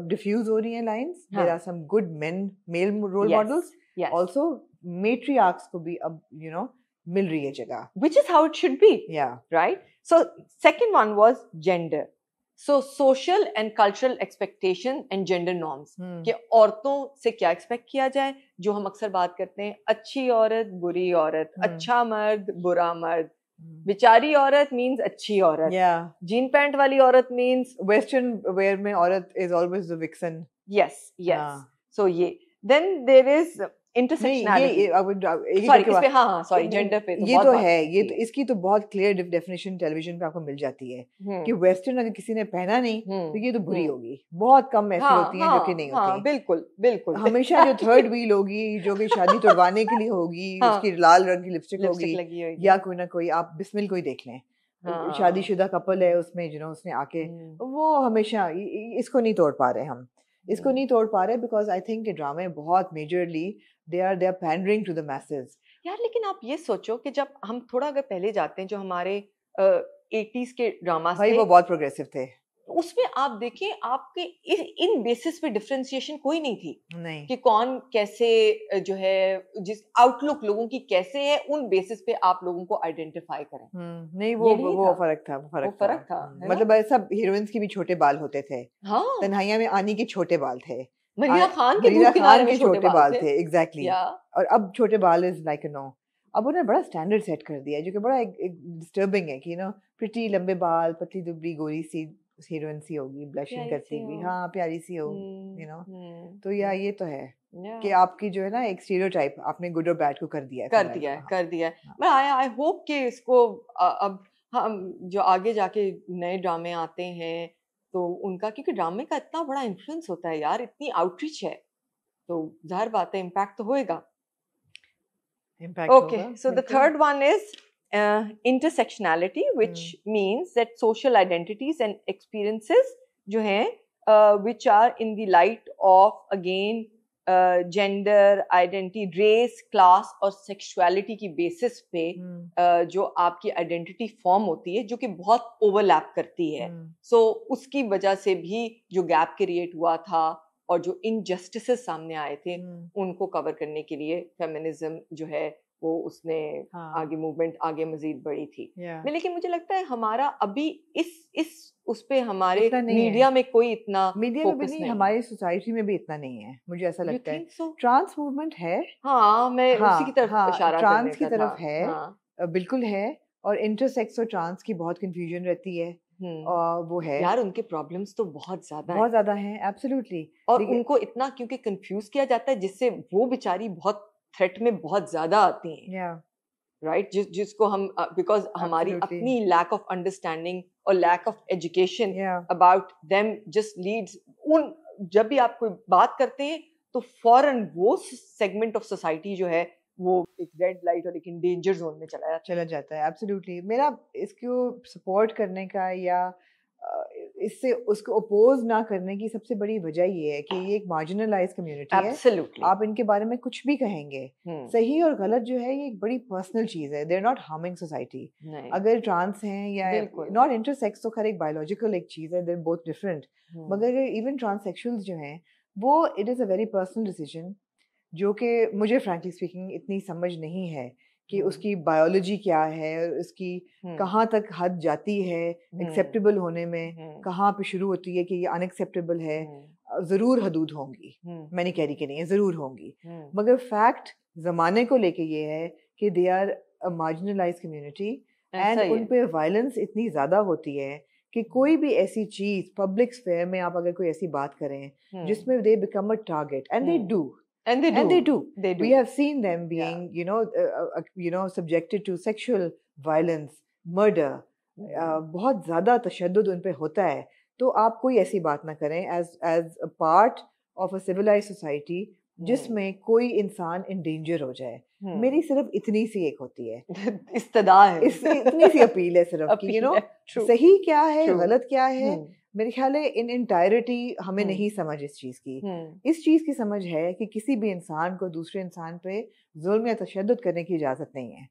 diffuse हो रही हैं lines, there are some good male role models, also matriarchs को भी अब, you know, मिल रही है जगह, which is how it should be, right? So second one was gender, so social and cultural expectation and gender norms, कि औरतों से क्या एक्सपेक्ट किया जाए, जो हम अक्सर बात करते हैं, अच्छी औरत बुरी औरत, अच्छा मर्द बुरा मर्द, बेचारी औरत मीन्स अच्छी औरत, जीन पैंट वाली औरत मीन्स वेस्टर्न वेयर में औरत is always the vixen, so ये then there is intersectionality, sorry gender पे तो ये तो है, ये तो इसकी तो बहुत क्लियर डेफिनेशन टेलीविजन पे आपको मिल जाती है कि वेस्टर्न अगर किसी ने पहना नहीं तो ये तो बुरी होगी, बहुत कम ऐसी होती हैं जो कि नहीं होती। बिल्कुल हमेशा जो थर्ड व्हील होगी जो कि शादी तोड़वाने के लिए होगी, उसकी लाल रंग की लिपस्टिक होगी, या कोई ना कोई, आप बिस्मिल को ही देख लें, शादीशुदा कपल है उसमें, जिन्होंने उसने आके वो हमेशा इसको नहीं तोड़ पा रहे हम, इसको नहीं तोड़ पा रहे बिकॉज आई थिंक ड्रामे बहुत majorly they are pandering to the message. यार लेकिन आप ये सोचो कि जब हम थोड़ा अगर पहले जाते हैं, जो हमारे 80s के ड्रामास भाई थे, वो बहुत प्रोग्रेसिव थे। उसमें आप देखिए आपके इन बेसिस पे डिफरेंशिएशन कोई नहीं थी नहीं कि कौन कैसे जो है, जिस आउटलुक लोगों की कैसे है, उन बेसिस पे आप लोगों को आइडेंटिफाई करें। नहीं ये वो नहीं वो था। फर्क था, वो फर्क था, है ना? मतलब सब हीरोइंस की भी छोटे बाल होते थे। हाँ, तन्हाइया में आनी के छोटे बाल थे, मरीना खान के मरीना दूध किनारे खान में के छोटे बाल थे, एग्जैक्टली। या और अब छोटे बाल इज लाइक नो, अब उन्होंने बड़ा स्टैंडर्ड सेट कर दिया है जो कि बड़ा एक डिस्टर्बिंग है कि प्रिटी लंबे बाल, पतली दुबली गोरी सी हीरोइन सी होगी, ब्लशिंग प्यारी करती सी हुई, हो। हाँ प्यारी सी हो, तो ये तो है या कि आपकी जो है ना एक स्टीरियोटाइप आपने गुड और बैड को कर दिया है कर female दिया का। है, कर दिया है। हाँ। मैं आई होप कि इसको अब हम जो आगे जाके नए ड्रामे आते हैं तो उनका, क्योंकि ड्रामे का इतना बड़ा इन्फ्लुएंस होता है यार, इतनी आउटरीच है, तो जाहिर बात है इम्पैक्ट तो होएगा। Impact Okay, होगा, so the बिल्कुल। third one is intersectionality, which means that social identities and experiences जो हैं which are in the light of again gender, identity, race, class और sexuality की basis पे जो आपकी identity form होती है, जो कि बहुत overlap करती है, so उसकी वजह से भी जो gap create हुआ था और जो injustices सामने आए थे उनको कवर करने के लिए फेमिनिज्म जो है वो उसने आगे मूवमेंट आगे मजीद बढ़ी थी। लेकिन मुझे लगता है हमारा अभी इस उस पे हमारे मीडिया में कोई इतना मीडिया में भी नहीं, हमारी सोसाइटी में भी इतना नहीं है, मुझे ऐसा लगता है। ट्रांस मूवमेंट है, हाँ मैं उसी की तरफ इशारा ट्रांस की तरफ है, बिल्कुल है, और इंटरसेक्स और ट्रांस की बहुत कंफ्यूजन रहती है, वो है यार, उनके प्रॉब्लम्स तो बहुत ज्यादा हैं, एब्सोल्युटली, और उनको इतना क्योंकि कंफ्यूज किया जाता है जिससे वो बेचारी बहुत थ्रेट में बहुत ज्यादा आती हैं, राइट? जिसको हम बिकॉज हमारी अपनी लैक ऑफ अंडरस्टैंडिंग और lack of education about them just leads उन, जब भी आप कोई बात करते हैं तो फौरन वो सेगमेंट ऑफ सोसाइटी जो है वो एक रेड लाइट और एक डेंजर जोन में चला जाता है। एब्सोल्युटली, मेरा इसको सपोर्ट करने का या इससे उसको अपोज ना करने की सबसे बड़ी वजह ये है कि ये एक मार्जिनलाइज्ड कम्युनिटी है। आप इनके बारे में कुछ भी कहेंगे, सही और गलत जो है ये एक बड़ी पर्सनल चीज है, they are not harming society. अगर ट्रांस हैं या नॉट इंटरसेक्स तो खैर एक बायोलॉजिकल एक चीज है, दे आर बोथ डिफरेंट, मगर इवन ट्रांससेक्सुअल्स जो हैं वो it is a very personal decision, जो कि मुझे फ्रैंकली स्पीकिंग इतनी समझ नहीं है कि उसकी बायोलॉजी क्या है, उसकी कहाँ तक हद जाती है एक्सेप्टेबल होने में, कहाँ पे शुरू होती है कि ये अनएक्सेप्टेबल है। ज़रूर हदूद होंगी, मैं नहीं कह रही कि नहीं है, ज़रूर होंगी, मगर फैक्ट ज़माने को लेके ये है कि they are a marginalised community and उन पे वायलेंस इतनी ज़्यादा होती है कि कोई भी ऐसी चीज़ पब्लिक स्फेयर में आप अगर कोई ऐसी बात करें जिसमें they become a target, and they do. And they do. We have seen them being, subjected to sexual violence, murder. बहुत ज़्यादा तशद्दुद उन पे होता है, तो आप कोई ऐसी बात ना करें as a part of a civilized society जिसमें कोई इंसान in danger हो जाए। मेरी सिर्फ इतनी सी एक होती है इस्तदा है, इतनी सी अपील है सिर्फ कि सही क्या है, गलत क्या है। मेरे ख्याल है इन एंटायरिटी हमें नहीं समझ इस चीज़ की। इस चीज़ की समझ है कि किसी भी इंसान को दूसरे इंसान पे जुल्म या तशद्दुद करने की इजाज़त नहीं है।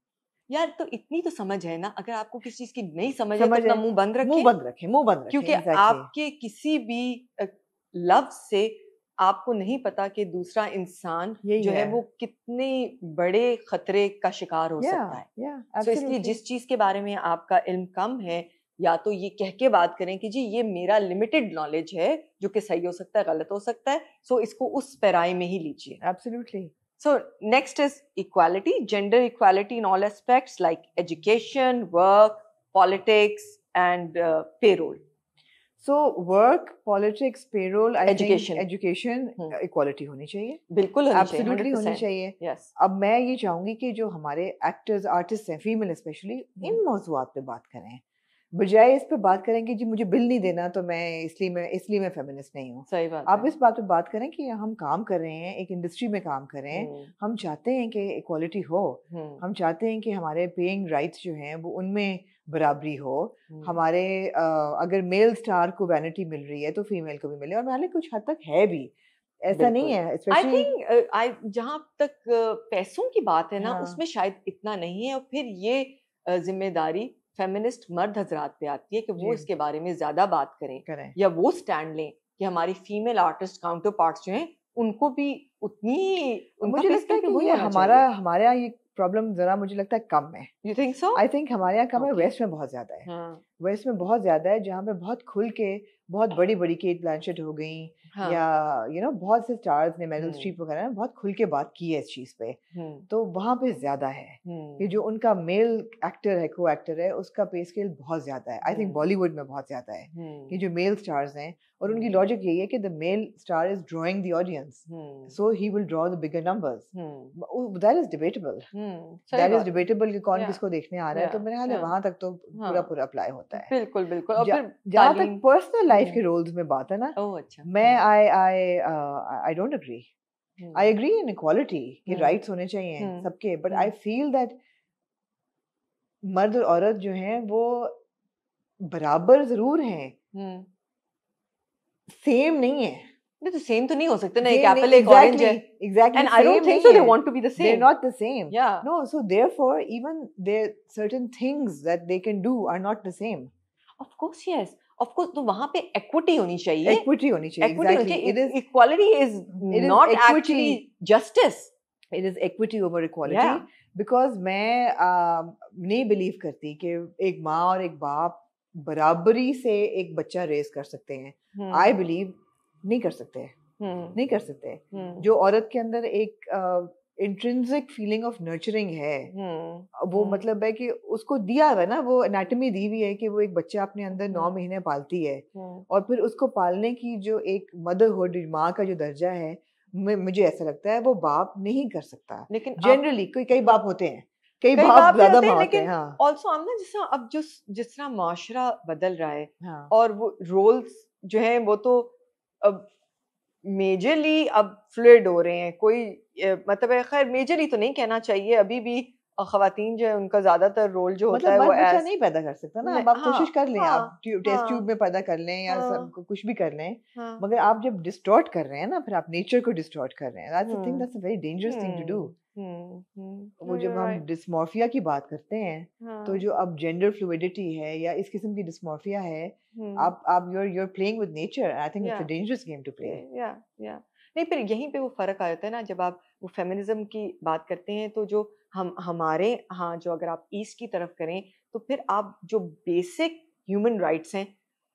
यार तो इतनी तो समझ है ना, अगर आपको किसी चीज़ की नहीं समझ है तो अपना मुंह बंद रखें, क्योंकि आपके किसी भी लफ्ज़ से आपको नहीं पता कि दूसरा इंसान जो है वो कितने बड़े खतरे का शिकार हो सकता है। तो इसलिए जिस चीज़ के बारे में आपका इल्म कम है, या तो ये कह के बात करें कि जी ये मेरा लिमिटेड नॉलेज है जो कि सही हो सकता है, गलत हो सकता है, सो इसको उस पैराई में ही लीजिए। Absolutely. So next is equality, gender equality in all aspects like education, work, politics and payroll. So work, politics, payroll, I think education equality होनी चाहिए, बिल्कुल होनी चाहिए, absolutely होनी चाहिए। Yes. अब मैं ये चाहूँगी कि जो हमारे एक्टर्स, आर्टिस्ट हैं, फीमेल स्पेशली, इन मौज़ूआत पे बात करें, बजाय इस पे बात करें कि जी मुझे बिल नहीं देना तो मैं इसलिए मैं फेमिनिस्ट नहीं हूँ। सही बात आप इस बात पे बात करें कि हम काम कर रहे हैं, एक इंडस्ट्री में काम कर रहे हैं, हम चाहते हैं कि इक्वालिटी हो, हम चाहते हैं कि हमारे पेइंग राइट्स जो हैं वो उनमें बराबरी हो, हमारे अगर मेल स्टार को वैनिटी मिल रही है तो फीमेल को भी मिले, और मैंने कुछ हद तक है भी, ऐसा नहीं है। आई स्पेशली थिंक जहाँ तक पैसों की बात है ना, हाँ उसमें शायद इतना नहीं है, और फिर ये जिम्मेदारी फेमिनिस्ट मर्द हजरात पे आती है कि वो जी इसके बारे में ज्यादा बात करें करें। या वो स्टैंड लें कि हमारी फीमेल आर्टिस्ट काउंटर पार्ट्स जो हैं उनको भी उतनी उनका मुझे पे लगता है स्केल कि पे वही ये होना हमारा चाहिए। हमारे यहाँ ये प्रॉब्लम जरा मुझे लगता है कम है। You think so? I think हमारे यहाँ कम है, ओके। वेस्ट में बहुत ज्यादा है। हाँ वेस्ट में बहुत ज्यादा है, जहाँ पे बहुत खुल के बहुत बड़ी बड़ी केट ब्लैंचेट हो गई, हाँ। या बहुत से स्टार्स ने, मेरिल हम्म स्ट्रीप वगैरह ने बहुत खुल के बात की है इस चीज पे, हम्म तो वहाँ पे ज्यादा है कि हम्म जो उनका मेल एक्टर है, को एक्टर है, उसका पे स्केल बहुत ज्यादा है। आई थिंक बॉलीवुड में बहुत ज्यादा है कि जो मेल स्टार्स हैं, और उनकी लॉजिक यही है कि the male star is drawing the audience, so he will draw the bigger numbers. That is debatable, सही दैट इज बात है। डिबेटेबल कि कौन या किसको देखने आ रहा है। तो मेरे ख्याल है या वहां तक तो पूरा हाँ पूरा अप्लाई होता है। बिल्कुल बिल्कुल। और फिर जहाँ तक तालीम। पर्सनल लाइफ के हम्म रोल्स में बात है ना, ओह अच्छा। मैं I don't agree. I agree in equality कि राइट्स होने चाहिए सबके, बट आई फील दैट मर्द और औरत जो हैं वो बराबर जरूर हैं, सेम नहीं है। नहीं तो सेम तो नहीं हो सकते ना, एक सेम नहीं, एप्पल एक ऑरेंज है, exactly and I don't same think नहीं सो दे है। Want to be the They're same. not the same. या No, so therefore, even there certain things that they can do are not the same. Of course yes, of course. तो वहां पे equity होनी चाहिए, Equity होनी चाहिए. Equity होनी Exactly. चाहिए। Equality is It is not equity. Actually justice. It is equity over equality. या Because मैं नहीं बिलीव करती कि एक माँ और एक बाप बराबरी से एक बच्चा रेस कर सकते हैं। I believe नहीं कर सकते, नहीं कर सकते। जो औरत के अंदर एक इंट्रिंसिक फीलिंग ऑफ नर्चरिंग है, वो मतलब है कि उसको दिया हुआ है ना, वो एनाटॉमी दी हुई है कि वो एक बच्चा अपने अंदर 9 महीने पालती है, और फिर उसको पालने की जो एक मदरहुड, माँ का जो दर्जा है, मुझे ऐसा लगता है वो बाप नहीं कर सकता। लेकिन जनरली कई बाप होते हैं, कई कई बाप बाप भी ज्यादा होते हैं, माँ होते लेकिन हैं। हाँ ऑल्सो हम ना अब जिस तरह माशरा बदल रहा है, हाँ और वो रोल्स जो हैं वो तो अब मेजरली अब फ्लूइड हो रहे हैं। कोई मतलब है, खैर मेजरली तो नहीं कहना चाहिए, अभी भी खवातीन जो है उनका ज्यादातर रोल जो होता मतलब है वो मर्द बच्चा एज नहीं पैदा कर सकता ना। अब आप कोशिश कर लें, हाँ आप टेस्ट ट्यूब में पैदा कर लें या हाँ सब कुछ भी कर लें, हाँ मगर आप जब डिस्टॉर्ट कर रहे हैं ना, फिर आप नेचर को डिस्टॉर्ट कर रहे हैं। That's a thing, that's a very dangerous thing to do. वो जब हम डिस्मॉर्फिया की बात करते हैं, तो जो अब जेंडर फ्लूइडिटी है या इस किस्म की डिस्मॉर्फिया है, आप you're playing with nature. I think it's a dangerous game to play. या नहीं, फिर यहीं पे वो फर्क आ जाता है ना, जब आप वो फेमिनिज्म की बात करते हैं, तो जो हमारे हाँ, जो अगर आप ईस्ट की तरफ करें, तो फिर आप जो बेसिक ह्यूमन राइट्स हैं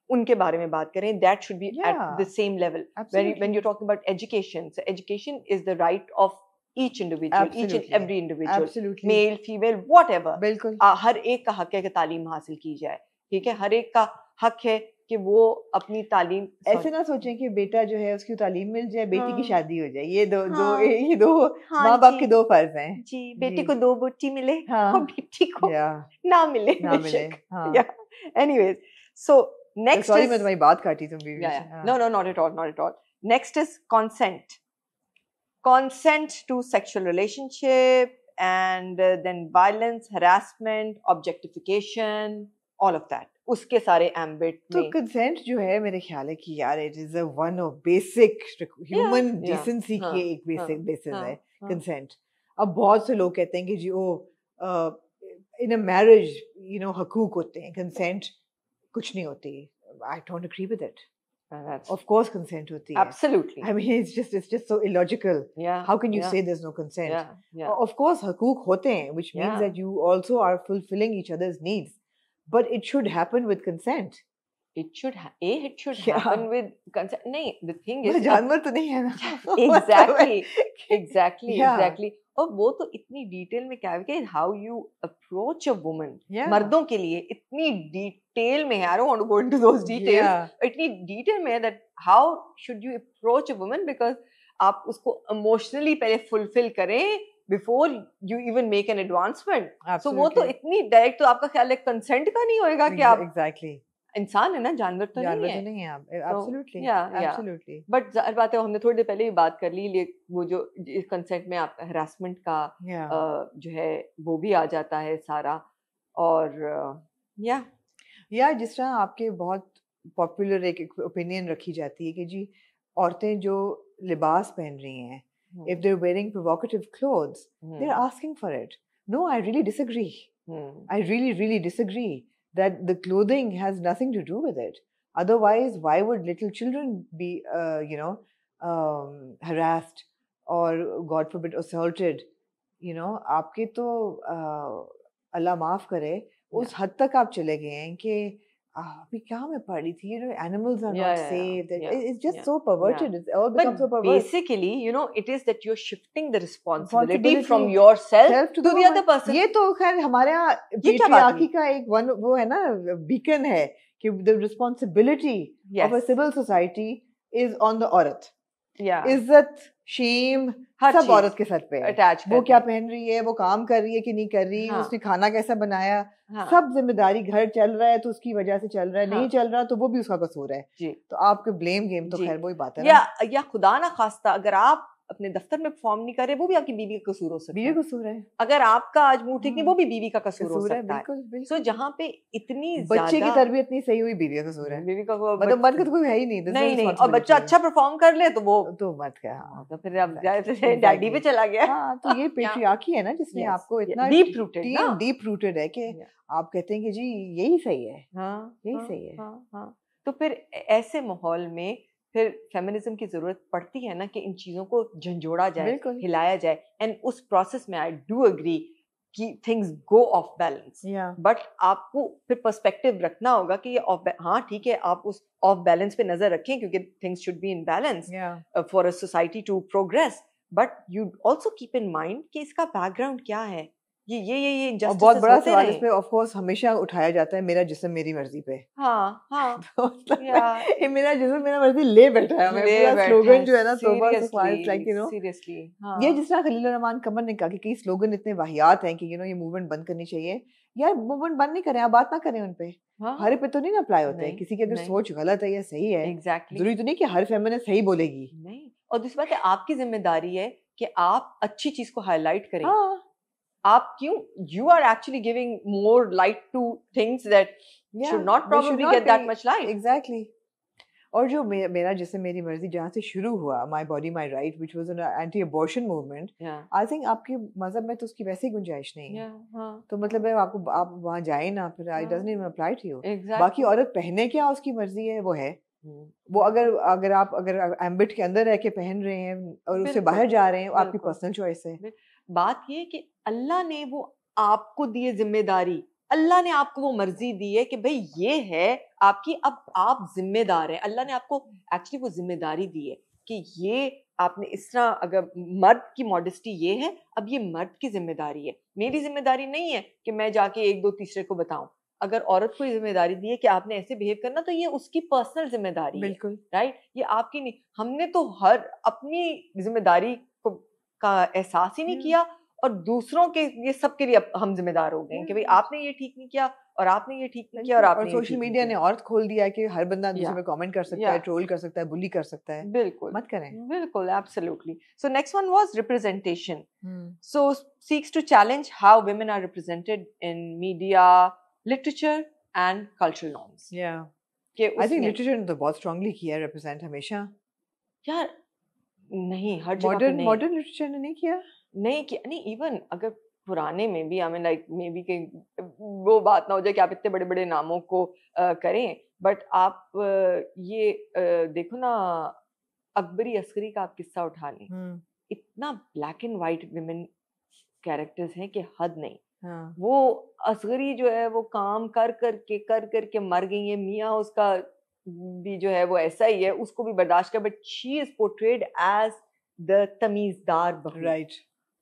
उनके बारे में बात करें, that should be at the same level. When you talking about education, so education is the right of each individual, each and every individual, male, female, whatever. बिल्कुल हर एक का हक है कि तालीम हासिल की जाए, ठीक है? हर एक का हक है कि वो अपनी तालीम, ऐसे ना सोचें कि बेटा जो है उसकी तालीम मिल जाए, बेटी की शादी हो जाए। ये दो हाँ, ये दो माँ बाप के दो फर्ज हैं जी। बेटी को 2 बच्ची मिले हाँ, और बेटी को या ना मिले, ना मिले। हाँ या anyways, so next sorry is, मैं तुम्हारी बात काटी, तुम भी no no not at all, not at all. Next is consent. Consent to sexual relationship, and then violence, harassment, objectification, all of that. उसके सारे ambit तो में कंसेंट जो है, मेरे ख्याल है कि यार it is one of basic human decency की एक बेसिक बेसिस है कंसेंट। अब बहुत से लोग कहते हैं कि जी ओ इन अ मैरिज हकूक होते हैं, कंसेंट कुछ नहीं होती। I don't agree with it. Of course consent होती है। absolutely. I mean it's just so illogical. Yeah. How can you yeah, say there's no consent? yeah. Of course हकूक होते हैं, which means Yeah. that you also are fulfilling each other's needs, but it should happen with consent. It should happen with consent. नहीं, the thing is जानवर तो नहीं है ना। exactly. और वो तो इतनी डिटेल में क्या है कि how you approach a woman, मर्दों के लिए इतनी डिटेल में है। I don't want to go into those details, इतनी डिटेल में है that how should you approach a woman, because आप उसको इमोशनली पहले फुलफिल करें before you even make an advancement. So वो तो इतनी डायरेक्ट, तो आपका ख्याल है कंसेंट का नहीं होएगा कि आप एग्जैक्टली इंसान है ना, जानवर तो नहीं है। नहीं है आप। Absolutely absolutely. बट जाहिर बात है, हमने थोड़ी देर पहले भी बात कर ली, वो जो कंसेंट में आप हरासमेंट का जो है वो भी आ जाता है सारा। और या जिस तरह आपके बहुत पॉपुलर एक ओपिनियन रखी जाती है कि जी औरतें जो लिबास पहन रही हैं, if they're wearing provocative clothes, they're asking for it. No, I really disagree. I really disagree that the clothing has nothing to do with it. Otherwise, why would little children be, harassed or, God forbid, assaulted? आपके तो अल्लाह माफ करे, उस हद तक आप चले गए हैं कि अभी क्या मैं पढ़ रही थी, animals are not safe. It's just so perverted. It's all become so perverted. Basically, it is that you're shifting the responsibility from yourself to the other person. ये तो खैर हमारे यहाँ patriarchy का एक वो है ना, beacon है कि the responsibility of a civil society is on the औरत. इज्जत, शेम सब औरत के सर पे है. वो क्या पहन रही है, वो काम कर रही है कि नहीं कर रही, उसने खाना कैसा बनाया, सब जिम्मेदारी, घर चल रहा है तो उसकी वजह से चल रहा है, नहीं चल रहा तो वो भी उसका कसूर है. तो आपके ब्लेम गेम तो खैर वही बात है या खुदा ना खास्ता अगर आप अपने दफ्तर में परफॉर्म नहीं कर रहे, वो भी आपकी बीवी का कसूर हो सकता है. बीवी का कसूर है. अगर आपका आज मूड ठीक नहीं, वो भी बीवी का कसूर हो सकता है. सो जहाँ पे इतनी बच्चे की तरबियत नहीं सही हुई, बीवी का कसूर है. बीवी का मतलब मर्द का तो कोई है ही नहीं. नहीं, और बच्चा अच्छा परफॉर्म कर ले तो वो तो मत क्या, तो फिर अब डैडी पे चला गया. तो ये पेट्रियार्की है ना, जिसने आपको इतना डीप रूटेड है कि आप कहते हैं कि जी यही सही है, यही सही है. तो फिर ऐसे माहौल में फिर फेमिनिज्म की जरूरत पड़ती है ना कि इन चीजों को झंझोड़ा जाए, हिलाया जाए. एंड उस प्रोसेस में आई डू एग्री कि things go of balance, but आपको फिर पर्सपेक्टिव रखना होगा कि ये हाँ ठीक है, आप उस ऑफ बैलेंस पे नजर रखें क्योंकि things should be in balance for a society to progress. But you also keep in mind कि इसका बैकग्राउंड क्या है. ये बहुत बड़ा सवाल इस पे ऑफ कोर्स हमेशा उठाया जाता है, मेरा जिस्म मेरी मर्जी पे. ये मेरा जिस्म मेरा मर्जी ले बैठा है. मेरा स्लोगन जो है ना, सीरियसली ये जिस तरह खलील रहमान कमर ने कहा कि कई स्लोगन इतने वाहियात हैं कि ये मूवमेंट बंद करनी चाहिए. यार मूवमेंट बंद नहीं करें, आप बात ना करें उन पे. हर पे तो नहीं अप्लाई होते हैं. किसी की अगर सोच गलत है या सही है, जरूरी तो नहीं कि हर फेमिनिस्ट सही बोलेगी. नहीं, और दूसरी बात है आपकी जिम्मेदारी है कि आप अच्छी चीज को हाईलाइट करें. आप क्यों, you are actually giving more light to things that should not probably get that much light. Exactly. और जो मेरा जिससे मेरी मर्जी जहाँ से शुरू हुआ, My Body My Right, which was an anti-abortion movement, I think आपके मजहब में तो उसकी वैसे ही गुंजाइश नहीं है. तो मतलब है आप वहाँ जाए ना, फिर it doesn't even apply to you. बाकी औरत पहने क्या उसकी मर्जी है, वो है. वो अगर एम्बिट के अंदर रह के पहन रहे हैं और उससे बाहर जा रहे हैं, आपकी पर्सनल चॉइस है. बात ये कि अल्लाह ने वो आपको दी है जिम्मेदारी, अल्लाह ने आपको वो मर्जी दी है कि भाई ये है आपकी, अब आप जिम्मेदार हैं. अल्लाह ने आपको एक्चुअली वो जिम्मेदारी दी है कि ये आपने इस तरह, अगर मर्द की मॉडेस्टी ये है, अब ये मर्द की जिम्मेदारी है. मेरी जिम्मेदारी नहीं है कि मैं जाके एक दो तीसरे को बताऊं. अगर औरत को जिम्मेदारी दी है कि आपने ऐसे बिहेव करना, तो ये उसकी पर्सनल जिम्मेदारी है. राइट, ये आपकी नहीं. हमने तो हर अपनी जिम्मेदारी का एहसास ही नहीं किया और दूसरों के ये सब के लिए हम जिम्मेदार हो गए कि भाई आपने ये ठीक नहीं किया और आपने ये ठीक नहीं किया और आपने सोशल मीडिया ने और खोल दिया है कि हर बंदा दूसरे पे कमेंट कर सकता है, ट्रोल कर सकता है, बुली कर सकता है. बिल्कुल मत करें. बिल्कुल, absolutely. So next one was representation. So seeks to challenge how women are represented in media, literature and cultural norms. I think literature ने तो बहुत स्ट्रांगली किया है रिप्रेजेंट हमेशा. यार नहीं, हर जगह नहीं. मॉडर्न लिटरेचर ने नहीं किया. नहीं, इवन अगर पुराने में भी, I mean like may be के वो बात ना हो जाए कि आप इतने बड़े बड़े नामों को करें, बट आप ये देखो ना, अकबरी असगरी का आप किस्सा उठा लें. इतना black and white women characters हैं कि हद नहीं. वो असगरी जो है वो काम कर करके मर गई है. मियाँ उसका भी जो है वो ऐसा ही है, उसको भी बर्दाश्त कर, but she is portrayed as the तमीजदार बहू. राइट.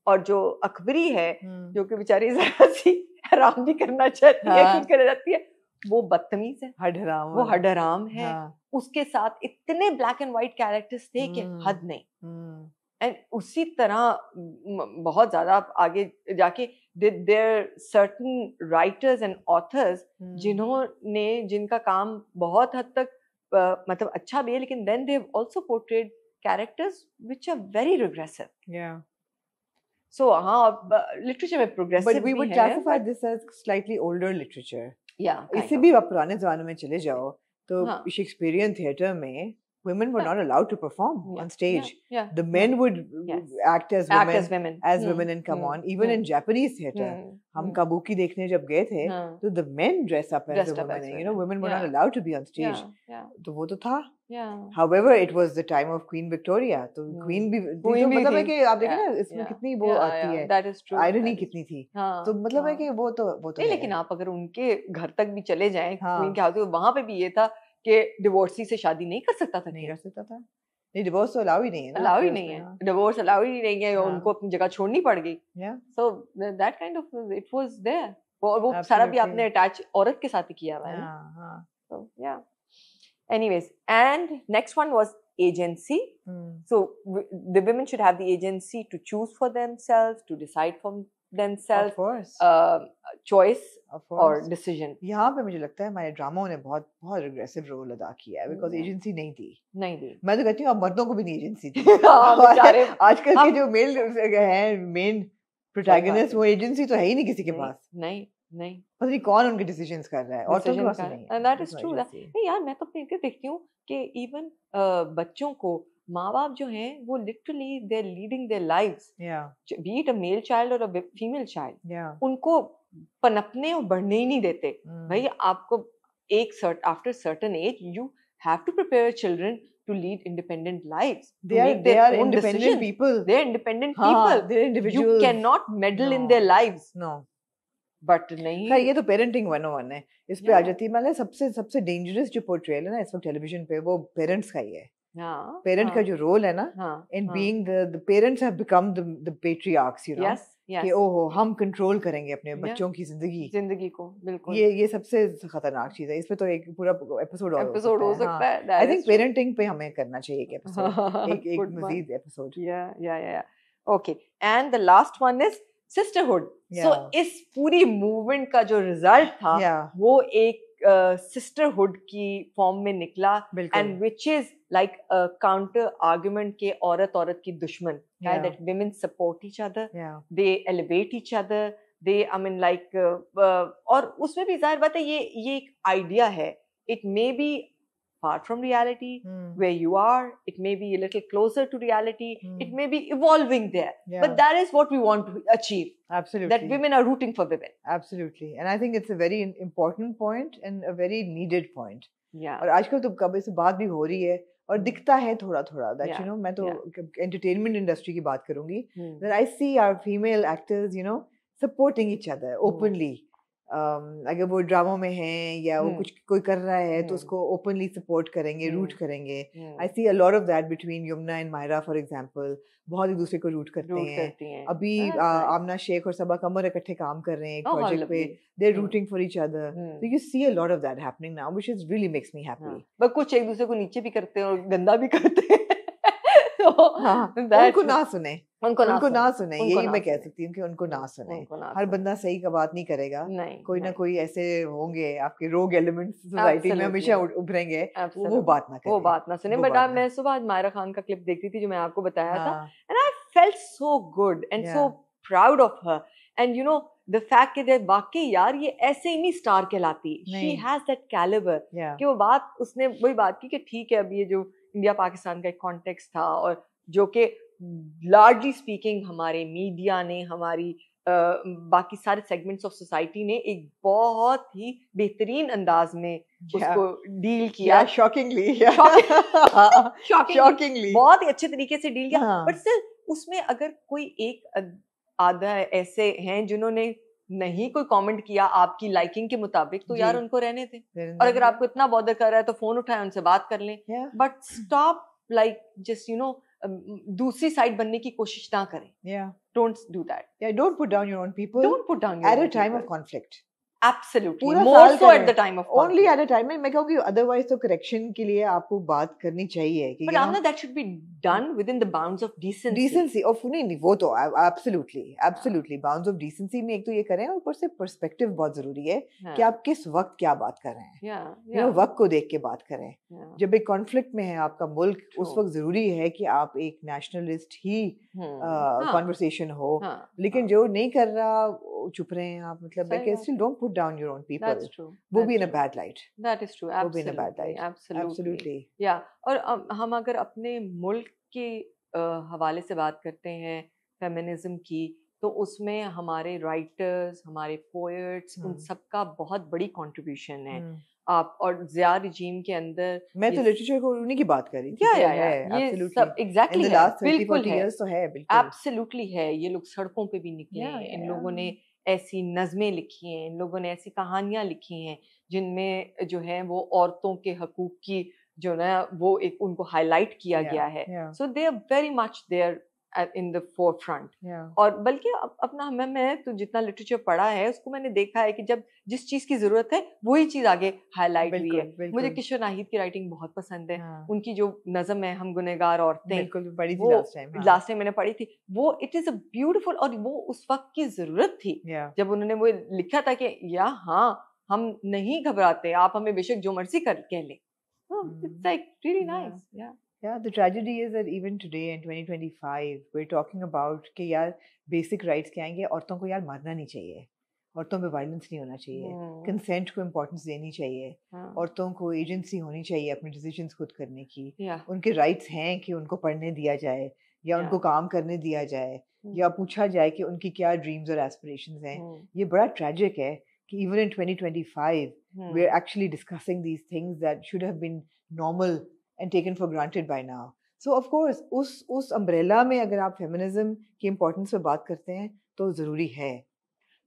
और जो अकबरी है, जो कि बेचारी जरा सी हराम भी करना चाहती है, खुद कर जाती है, वो बदतमीज है, वो हडराम है. उसके साथ इतने ब्लैक एंड व्हाइट कैरेक्टर्स थे कि हद नहीं. एंड उसी तरह बहुत ज्यादा आगे जाके there certain writers and authors जिनका काम बहुत हद तक मतलब अच्छा भी है, लेकिन then they have also portrayed characters which are very regressive. So, literature में progressive but we would classify this as slightly older literature. इससे भी आप पुराने जमाने में चले जाओ तो शेक्सपियरियन थिएटर में women were not allowed to perform on stage. The men would act as women and come on. Even in Japanese theater, हम kabuki देखने जब गए थे, तो the men dress up as a woman. You know, women were not allowed to be on stage. तो वो तो था. However, it was the time of Queen Victoria. तो Queen भी तो मतलब है कि आप देखें ना इसमें कितनी वो आती है. That is true. Irony कितनी थी. तो मतलब है कि वो तो नहीं, लेकिन आप अगर उनके घर तक भी चले जाएं, Queen के हाथ में वहाँ पे भी ये था कि डिवोर्सी से शादी नहीं कर सकता था. नहीं, डिवोर्स तो अलाउ ही नहीं है ना. अलाउ ही नहीं है. डिवोर्स अलाउ ही नहीं है. उनको अपनी जगह छोड़नी पड़ गई. So that kind of it was there. और वो सारा भी आपने अटैच औरत के साथ ही किया हुआ है. So yeah. Anyways, and next one was agency. So the women should have the agency to choose for themselves, to decide for themselves. Of course. Choice or decision. यहाँ पे मुझे लगता है हमारे ड्रामाओं ने बहुत बहुत रिग्रेसिव रोल अदा किया है, बिकॉज एजेंसी नहीं दी. मैं तो कहती हूँ अब मर्दों को भी नहीं एजेंसी दी. आजकल के जो मेल हैं मेन प्रोटैगनिस्ट वो एजेंसी तो है ही नहीं किसी के पास. नहीं पता नहीं कौन उनके डिसीजंस कर रहा है. और तो नहीं. And that is true. नहीं यार, मैं तो अपने देखती हूँ कि इवन बच्चों को माँ बाप जो हैं वो literally they are leading their lives, be it a male child और अ फीमेल चाइल्ड, उनको पनपने और बढ़ने ही नहीं देते. भाई आपको एक after certain age you have to prepare children to lead independent lives. They are independent people. They are independent people. They are individuals. You cannot meddle in their lives. No. But नहीं. खैर ये तो parenting 101 है. इस पे आ जाती है. मतलब सबसे डेंजरस जो पोर्ट्रेयल है ना इस वक्त टेलीविजन पे वो पेरेंट्स का ही है. पेरेंट का जो रोल है ना, in being the parents have become the patriarchs, you know, कि ओहो हम कंट्रोल करेंगे अपने बच्चों की जिंदगी को. बिल्कुल ये सबसे खतरनाक चीज है. इस पे तो एक पूरा एपिसोड हो सकता है. आई थिंक पेरेंटिंग पे हमें करना चाहिए एक एपिसोड, एक मजीद एपिसोड. या okay. And the last one is sisterhood. So इस पूरी मूवमेंट का जो रिजल्ट था वो एक सिस्टरहुड की फॉर्म में निकला, and which is like a counter argument के औरत की दुश्मन, that women support each other, they elevate each other, they I mean like और उसमें भी जाहिर बात है ये एक आइडिया है. It may be far from reality where you are, it may be a little closer to reality, it may be evolving there, but that is what we want to achieve. Absolutely. That women are rooting for women. Absolutely. And I think it's a very important point and a very needed point. और आजकल तो कब इस बात भी हो रही है और दिखता है थोड़ा that you know, मैं तो entertainment industry की बात करूंगी, that I see our female actors, you know, supporting each other openly. अगर वो ड्रामा में हैं या वो कुछ कोई कर रहा है तो उसको ओपनली सपोर्ट करेंगे, रूट करेंगे. I see a lot of that between Yamuna and Maira for example. बहुत एक दूसरे को रूट करते हैं. अभी आमना शेख और सबा कमर इकट्ठे काम कर रहे हैं एक प्रोजेक्ट पे. They are rooting for each other. So you see a lot of that happening now, which is really makes me happy. But कुछ एक दूसरे को नीचे भी करते हैं और गंदा भी करते हैं. उनको ना सुने, यही मैं कह सकती हूँ कि उनको ना सुने. हर बंदा सही का बात नहीं करेगा. कोई ना कोई ऐसे होंगे आपके रोग एलिमेंट्स सोसाइटी में हमेशा उभरेंगे, वो बात ना सुने. बट मैं सुबह आज मायरा खान का क्लिप देख रही थी जो मैं आपको बताया था, and I felt so good and so proud of her. And you know the fact कि वाकई यार ये ऐसे ही नहीं स्टार कहलाती. शी हैज दैट कैलिबर कि वो बात उसने वही बात की कि ठीक है अब ये जो इंडिया पाकिस्तान का एक कॉन्टेक्स्ट था और जो कि लार्जली स्पीकिंग हमारे मीडिया ने, हमारी बाकी सारे सेगमेंट्स ऑफ सोसाइटी ने एक बहुत ही बेहतरीन अंदाज में उसको डील किया. शॉकिंगली बहुत ही अच्छे तरीके से डील किया. बट स्टिल उसमें अगर कोई एक आधा ऐसे हैं जिन्होंने नहीं कोई कमेंट किया आपकी लाइकिंग के मुताबिक, तो यार उनको रहने दें. और अगर आपको इतना बॉदर कर रहा है तो फोन उठाएं, उनसे बात कर लें. But stop like just you know दूसरी साइड बनने की कोशिश ना करें. Don't do that. Don't put down your own people. Don't put down your own people. At a time of conflict. Absolutely. More so at the time of conflict. Only at a time. मैं कहूँगी otherwise तो correction के लिए आपको बात करनी चाहिए. But Amna, that should be done within the bounds of decency. Decency. और नहीं वो तो absolutely bounds of decency में एक तो ये करें, और ऊपर से perspective बहुत जरूरी है कि आप किस वक्त क्या बात कर रहे हैं. वक्त को देख के बात करें. जब एक conflict में है आपका मुल्क, उस वक्त जरूरी है कि आप एक nationalist ही conversation हो. लेकिन जो नहीं कर रहा चुप रहे हैं आप, मतलब सही like बात still है। don't put down your own people. That's true. वो भी That's in a true. bad light. That is true. वो भी in a bad Absolutely. light. Absolutely. Absolutely. Yeah. और हम अगर अपने मुल्क के हवाले से बात करते हैं फेमिनिज्म की, तो उसमें हमारे राइटर्स, हमारे पोएट्स, उन सब का बहुत बड़ी कंट्रीब्यूशन है। आप और ज़िया रिजीम के अंदर मैं तो लिटरेचर को उन्हीं की बात कर रही थी। या है ये absolutely. सब एग्जैक्टली In the है, last 30 बिल्कुल 40 है, years तो है बिल्कुल। एब्सोल्युटली है। ये लोग सड़कों पे भी निकले Yeah, हैं, इन yeah, लोगों ने ऐसी नज़में लिखी हैं, इन लोगों ने ऐसी कहानियां लिखी हैं जिनमें जो है वो औरतों के हकूक की जो ना वो एक उनको हाईलाइट किया Yeah, गया है। yeah. So they are very much there in the forefront. Yeah. और बल्कि अपना मैं तो जितना लिटरेचर पढ़ा है उसको मैंने देखा है कि जब जिस चीज की जरूरत है वही चीज आगे हाईलाइट हुई है। बिल्कुल, मुझे बिल्कुल। किशोर नाहिद की राइटिंग बहुत पसंद है। हाँ। उनकी जो नज़म है हम गुनहगार औरतें, बिल्कुल पढ़ी थी वो लास्ट टाइम। लास्ट टाइम मैंने पढ़ी थी, वो इट इज अ ब्यूटीफुल, और वो उस वक्त की जरूरत थी Yeah. जब उन्होंने वो लिखा था कि या हाँ हम नहीं घबराते, आप हमें बेशक जो मर्जी कर कह ले। It's like really nice. या Yeah, the tragedy is that even today in 2025 we're talking about कि यार basic rights क्या आएंगे, औरतों को यार मारना नहीं चाहिए, औरतों पे वायलेंस नहीं होना चाहिए, कंसेंट को इम्पोर्टेंस देनी चाहिए, औरतों को एजेंसी होनी चाहिए अपने डिसीजंस खुद करने की, उनके राइट्स हैं कि उनको पढ़ने दिया जाए या उनको काम करने दिया जाए या पूछा जाए कि उनकी क्या ड्रीम्स और एस्पिरेशंस हैं। ये बड़ा ट्रैजिक है कि even in 2025 we are actually discussing these things that should have been normal and taken for granted by now. So of course उस umbrella में अगर आप फेमिनिज्म की इम्पोर्टेंस पे बात करते हैं तो ज़रूरी है,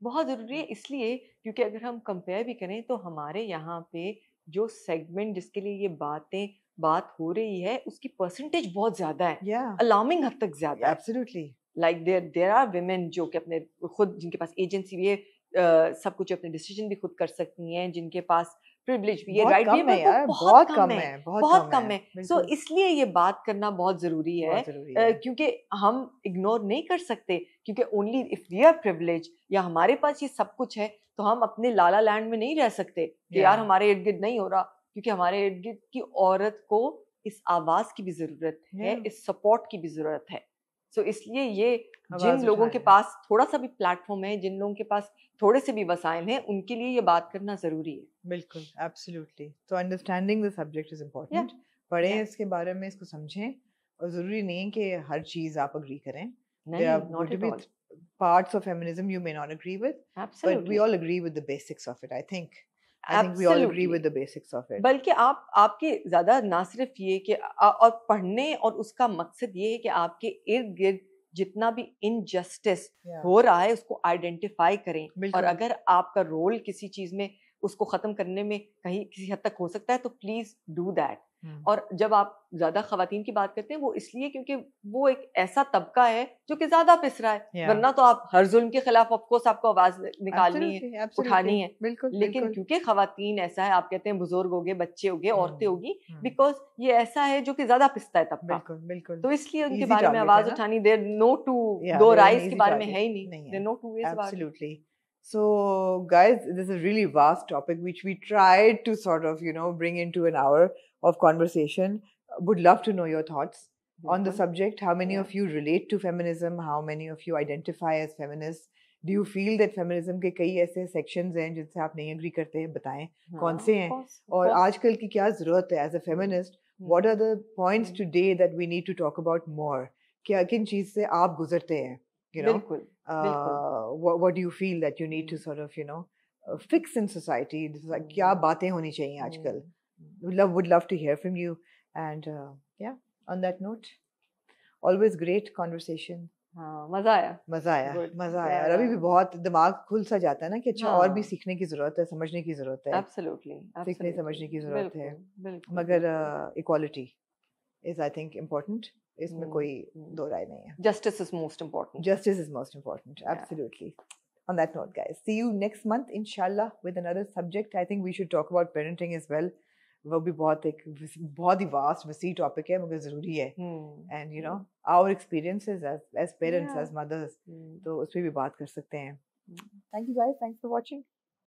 बहुत ज़रूरी है। इसलिए क्योंकि अगर हम कंपेयर भी करें तो हमारे यहाँ पे जो सेगमेंट जिसके लिए ये बात हो रही है उसकी परसेंटेज बहुत ज़्यादा है, अलार्मिंग हद तक ज़्यादा है। Absolutely. Like there are women जो कि अपने खुद, जिनके पास एजेंसी भी है, सब कुछ अपने डिसीजन भी खुद कर सकती हैं, जिनके पास प्रिविलेज भी है, राइट भी है, बहुत कम है, बहुत कम है। सो इसलिए ये बात करना बहुत जरूरी है, क्योंकि हम इग्नोर नहीं कर सकते, क्योंकि only if we are privilege या हमारे पास ये सब कुछ है तो हम अपने लाला लैंड में नहीं रह सकते कि यार हमारे इर्द गिर्द नहीं हो रहा, क्योंकि हमारे इर्द गिर्द की औरत को इस आवाज की भी जरूरत है, इस सपोर्ट की भी जरूरत है। सो इसलिए ये जिन लोगों के पास थोड़ा सा भी प्लेटफॉर्म है, जिन लोगों के पास थोड़े से भी वसाइल हैं, उनके लिए ये बात करना जरूरी है। बिल्कुल, एब्सोल्युटली। तो understanding the subject is important. पढ़ें इसके बारे में, इसको समझें, और जरूरी नहीं है कि हर चीज आप एग्री करें। There are going to be parts of feminism you may not agree with, but we all agree with the basics of it. I think we all agree with the basics of it. बल्कि आपके ज्यादा ना सिर्फ ये कि और पढ़ने, और उसका मकसद ये है कि आपके इर्द गिर्द जितना भी इनजस्टिस हो रहा है उसको आइडेंटिफाई करें, और अगर आपका रोल किसी चीज में उसको खत्म करने में कहीं किसी हद तक हो सकता है तो प्लीज डू दैट। और जब आप ज्यादा खवातीन की बात करते हैं वो इसलिए क्योंकि वो एक ऐसा तबका है जो कि ज्यादा पिस रहा है, वरना तो आप हर जुल्म के खिलाफ ऑफ कोर्स आपको आवाज निकालनी है, उठानी है। लेकिन क्योंकि खवातीन ऐसा है, आप कहते हैं बुजुर्ग हो गए, बच्चे हो गए, औरतें होगी, बिकॉज ये ऐसा है जो कि ज्यादा पिसता है तबका, तो इसलिए उनके बारे में आवाज उठानी, देयर नो टू दो राइज के बारे में है ही नहीं, there no two ways about it. So guys, this is a really vast topic which we tried to sort of, bring into an hour of conversation. Would love to know your thoughts on the subject. How many of you relate to feminism? How many of you identify as feminists? Do you feel that feminism के कई ऐसे sections हैं जिनसे आप नहीं agree करते हैं? बताएं कौन से हैं, और आजकल की क्या ज़रूरत है as a feminist? What are the points today that we need to talk about more? क्या किन चीज़ से आप गुजरते हैं? What do you feel that you need to sort of fix in society? क्या बातें होनी चाहिए आजकल? Would love to hear from you, and on that note, always great conversation. मजा आया। और अभी भी बहुत दिमाग खुल सा जाता है ना कि अच्छा और भी सीखने की जरूरत है, समझने की जरूरत है, सीखने समझने की जरूरत है, मगर equality is I think important. इसमें कोई दो राय नहीं है। Justice is most important. Absolutely. On that note, guys, see you next month, inshallah, with another subject. I think we should talk about parenting as well. वो भी बहुत ही vast, वसी topic है, मगर जरूरी है। And our experiences as parents, as mothers, तो उस पे भी बात कर सकते हैं। Thank you guys. Thanks for watching.